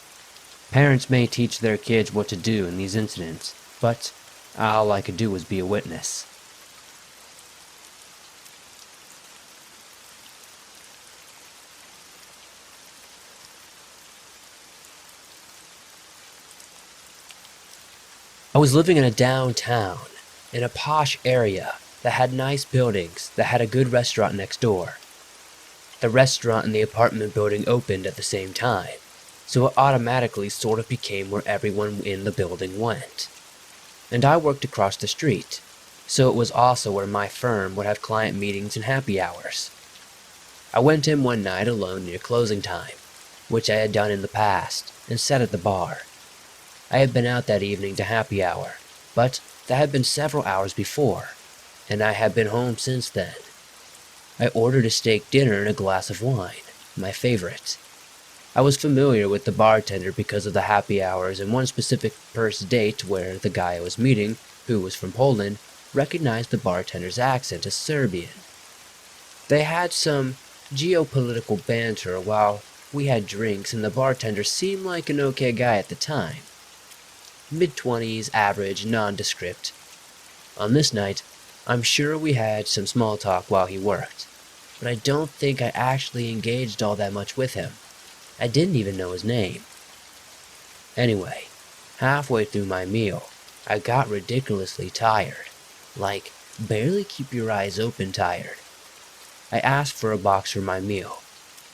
Parents may teach their kids what to do in these incidents, but all I could do was be a witness. I was living in a downtown, in a posh area that had nice buildings that had a good restaurant next door. The restaurant and the apartment building opened at the same time, so it automatically sort of became where everyone in the building went. And I worked across the street, so it was also where my firm would have client meetings and happy hours. I went in one night alone near closing time, which I had done in the past, and sat at the bar. I had been out that evening to happy hour, but that had been several hours before, and I had been home since then. I ordered a steak dinner and a glass of wine, my favorite. I was familiar with the bartender because of the happy hours and one specific first date where the guy I was meeting, who was from Poland, recognized the bartender's accent as Serbian. They had some geopolitical banter while we had drinks, and the bartender seemed like an okay guy at the time. Mid-20s, average, nondescript. On this night, I'm sure we had some small talk while he worked, but I don't think I actually engaged all that much with him. I didn't even know his name. Anyway, halfway through my meal, I got ridiculously tired. Like, barely keep your eyes open tired. I asked for a box for my meal.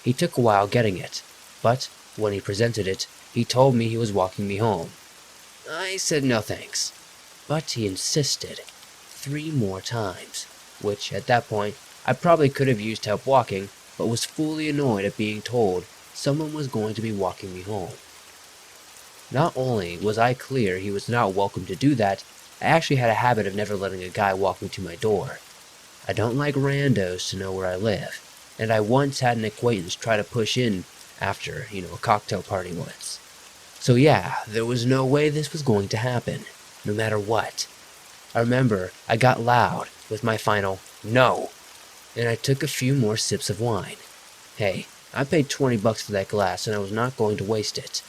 He took a while getting it, but when he presented it, he told me he was walking me home. I said no thanks, but he insisted 3 more times, which at that point I probably could have used help walking, but was fully annoyed at being told someone was going to be walking me home. Not only was I clear he was not welcome to do that, I actually had a habit of never letting a guy walk me to my door. I don't like randos to know where I live, and I once had an acquaintance try to push in after, a cocktail party once. So yeah, there was no way this was going to happen, no matter what. I remember I got loud with my final no, and I took a few more sips of wine. Hey, I paid $20 for that glass and I was not going to waste it.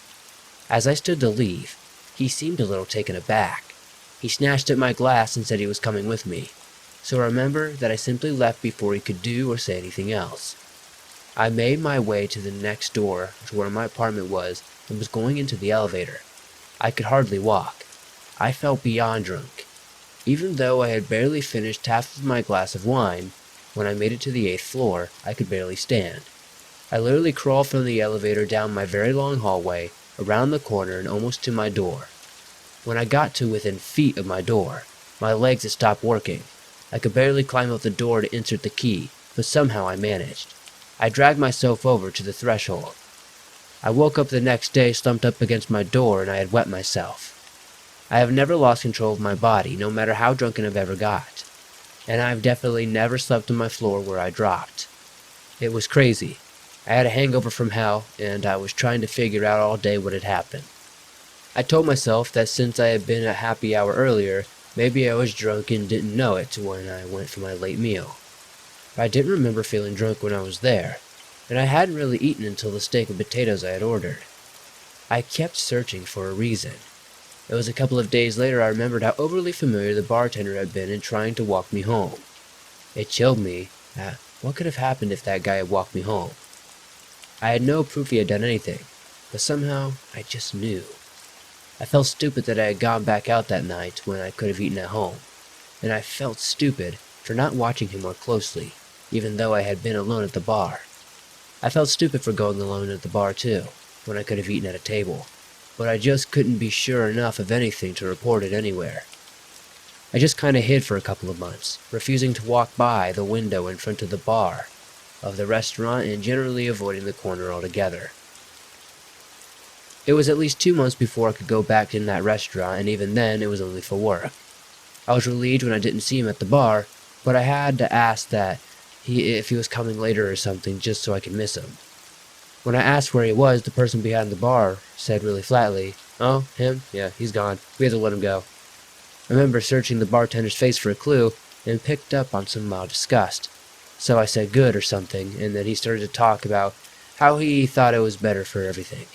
As I stood to leave, he seemed a little taken aback. He snatched at my glass and said he was coming with me. So remember that I simply left before he could do or say anything else. I made my way to the next door to where my apartment was and was going into the elevator. I could hardly walk. I felt beyond drunk. Even though I had barely finished half of my glass of wine, when I made it to the 8th floor, I could barely stand. I literally crawled from the elevator down my very long hallway, around the corner and almost to my door. When I got to within feet of my door, my legs had stopped working. I could barely climb up the door to insert the key, but somehow I managed. I dragged myself over to the threshold. I woke up the next day slumped up against my door and I had wet myself. I have never lost control of my body, no matter how drunken I've ever got. And I've definitely never slept on my floor where I dropped. It was crazy. I had a hangover from hell, and I was trying to figure out all day what had happened. I told myself that since I had been at happy hour earlier, maybe I was drunk and didn't know it when I went for my late meal. But I didn't remember feeling drunk when I was there, and I hadn't really eaten until the steak and potatoes I had ordered. I kept searching for a reason. It was a couple of days later I remembered how overly familiar the bartender had been in trying to walk me home. It chilled me at what could have happened if that guy had walked me home. I had no proof he had done anything, but somehow I just knew. I felt stupid that I had gone back out that night when I could have eaten at home, and I felt stupid for not watching him more closely, even though I had been alone at the bar. I felt stupid for going alone at the bar too, when I could have eaten at a table, but I just couldn't be sure enough of anything to report it anywhere. I just kinda hid for a couple of months, refusing to walk by the window in front of the bar of the restaurant and generally avoiding the corner altogether. It was at least 2 months before I could go back in that restaurant, and even then it was only for work. I was relieved when I didn't see him at the bar, but I had to ask if he was coming later or something just so I could miss him. When I asked where he was, the person behind the bar said really flatly, "Oh, him? Yeah, he's gone. We had to let him go." I remember searching the bartender's face for a clue and picked up on some mild disgust. So I said good or something, and then he started to talk about how he thought it was better for everything.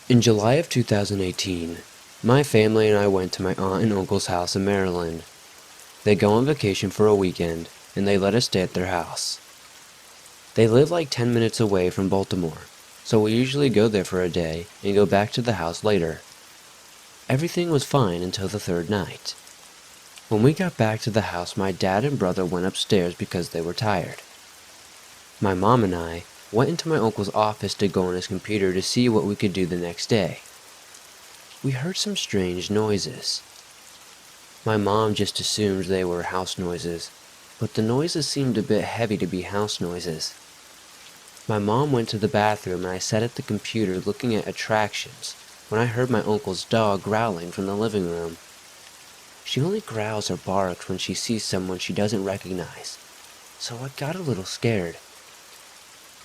In July of 2018, my family and I went to my aunt and uncle's house in Maryland. They go on vacation for a weekend, and they let us stay at their house. They live like 10 minutes away from Baltimore, so we usually go there for a day and go back to the house later. Everything was fine until the third night. When we got back to the house, my dad and brother went upstairs because they were tired. My mom and I went into my uncle's office to go on his computer to see what we could do the next day. We heard some strange noises. My mom just assumed they were house noises, but the noises seemed a bit heavy to be house noises. My mom went to the bathroom and I sat at the computer looking at attractions when I heard my uncle's dog growling from the living room. She only growls or barks when she sees someone she doesn't recognize, so I got a little scared.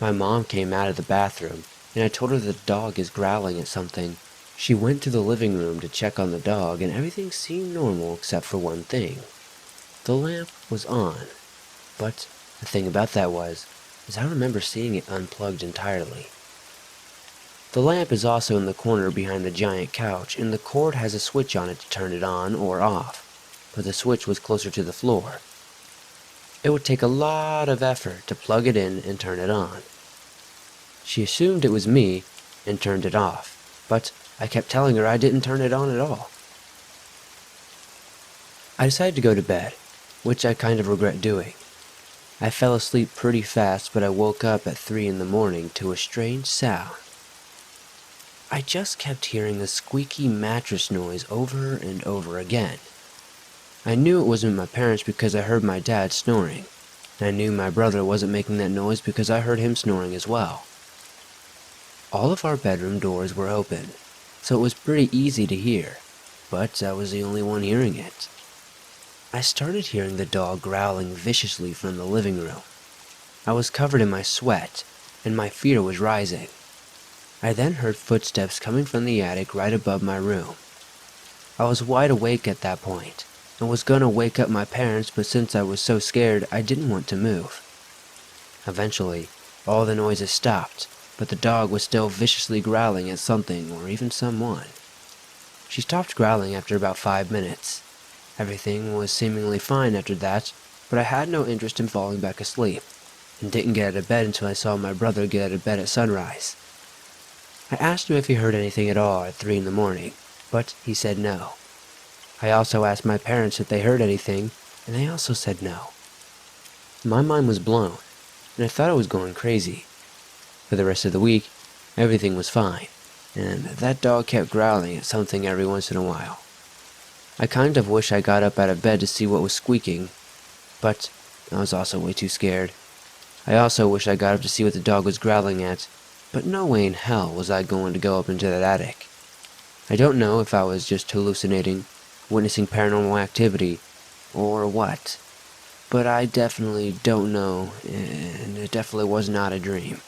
My mom came out of the bathroom and I told her the dog is growling at something. She went to the living room to check on the dog and everything seemed normal except for one thing. The lamp was on, but the thing about that was I remember seeing it unplugged entirely. The lamp is also in the corner behind the giant couch, and the cord has a switch on it to turn it on or off, but the switch was closer to the floor. It would take a lot of effort to plug it in and turn it on. She assumed it was me and turned it off, but I kept telling her I didn't turn it on at all. I decided to go to bed, which I kind of regret doing. I fell asleep pretty fast, but I woke up at 3 in the morning to a strange sound. I just kept hearing the squeaky mattress noise over and over again. I knew it wasn't my parents because I heard my dad snoring. I knew my brother wasn't making that noise because I heard him snoring as well. All of our bedroom doors were open, so it was pretty easy to hear, but I was the only one hearing it. I started hearing the dog growling viciously from the living room. I was covered in my sweat, and my fear was rising. I then heard footsteps coming from the attic right above my room. I was wide awake at that point, and was gonna wake up my parents, but since I was so scared, I didn't want to move. Eventually, all the noises stopped, but the dog was still viciously growling at something or even someone. She stopped growling after about 5 minutes. Everything was seemingly fine after that, but I had no interest in falling back asleep, and didn't get out of bed until I saw my brother get out of bed at sunrise. I asked him if he heard anything at all at 3 in the morning, but he said no. I also asked my parents if they heard anything, and they also said no. My mind was blown, and I thought I was going crazy. For the rest of the week, everything was fine, and that dog kept growling at something every once in a while. I kind of wish I got up out of bed to see what was squeaking, but I was also way too scared. I also wish I got up to see what the dog was growling at, but no way in hell was I going to go up into that attic. I don't know if I was just hallucinating, witnessing paranormal activity, or what, but I definitely don't know, and it definitely was not a dream.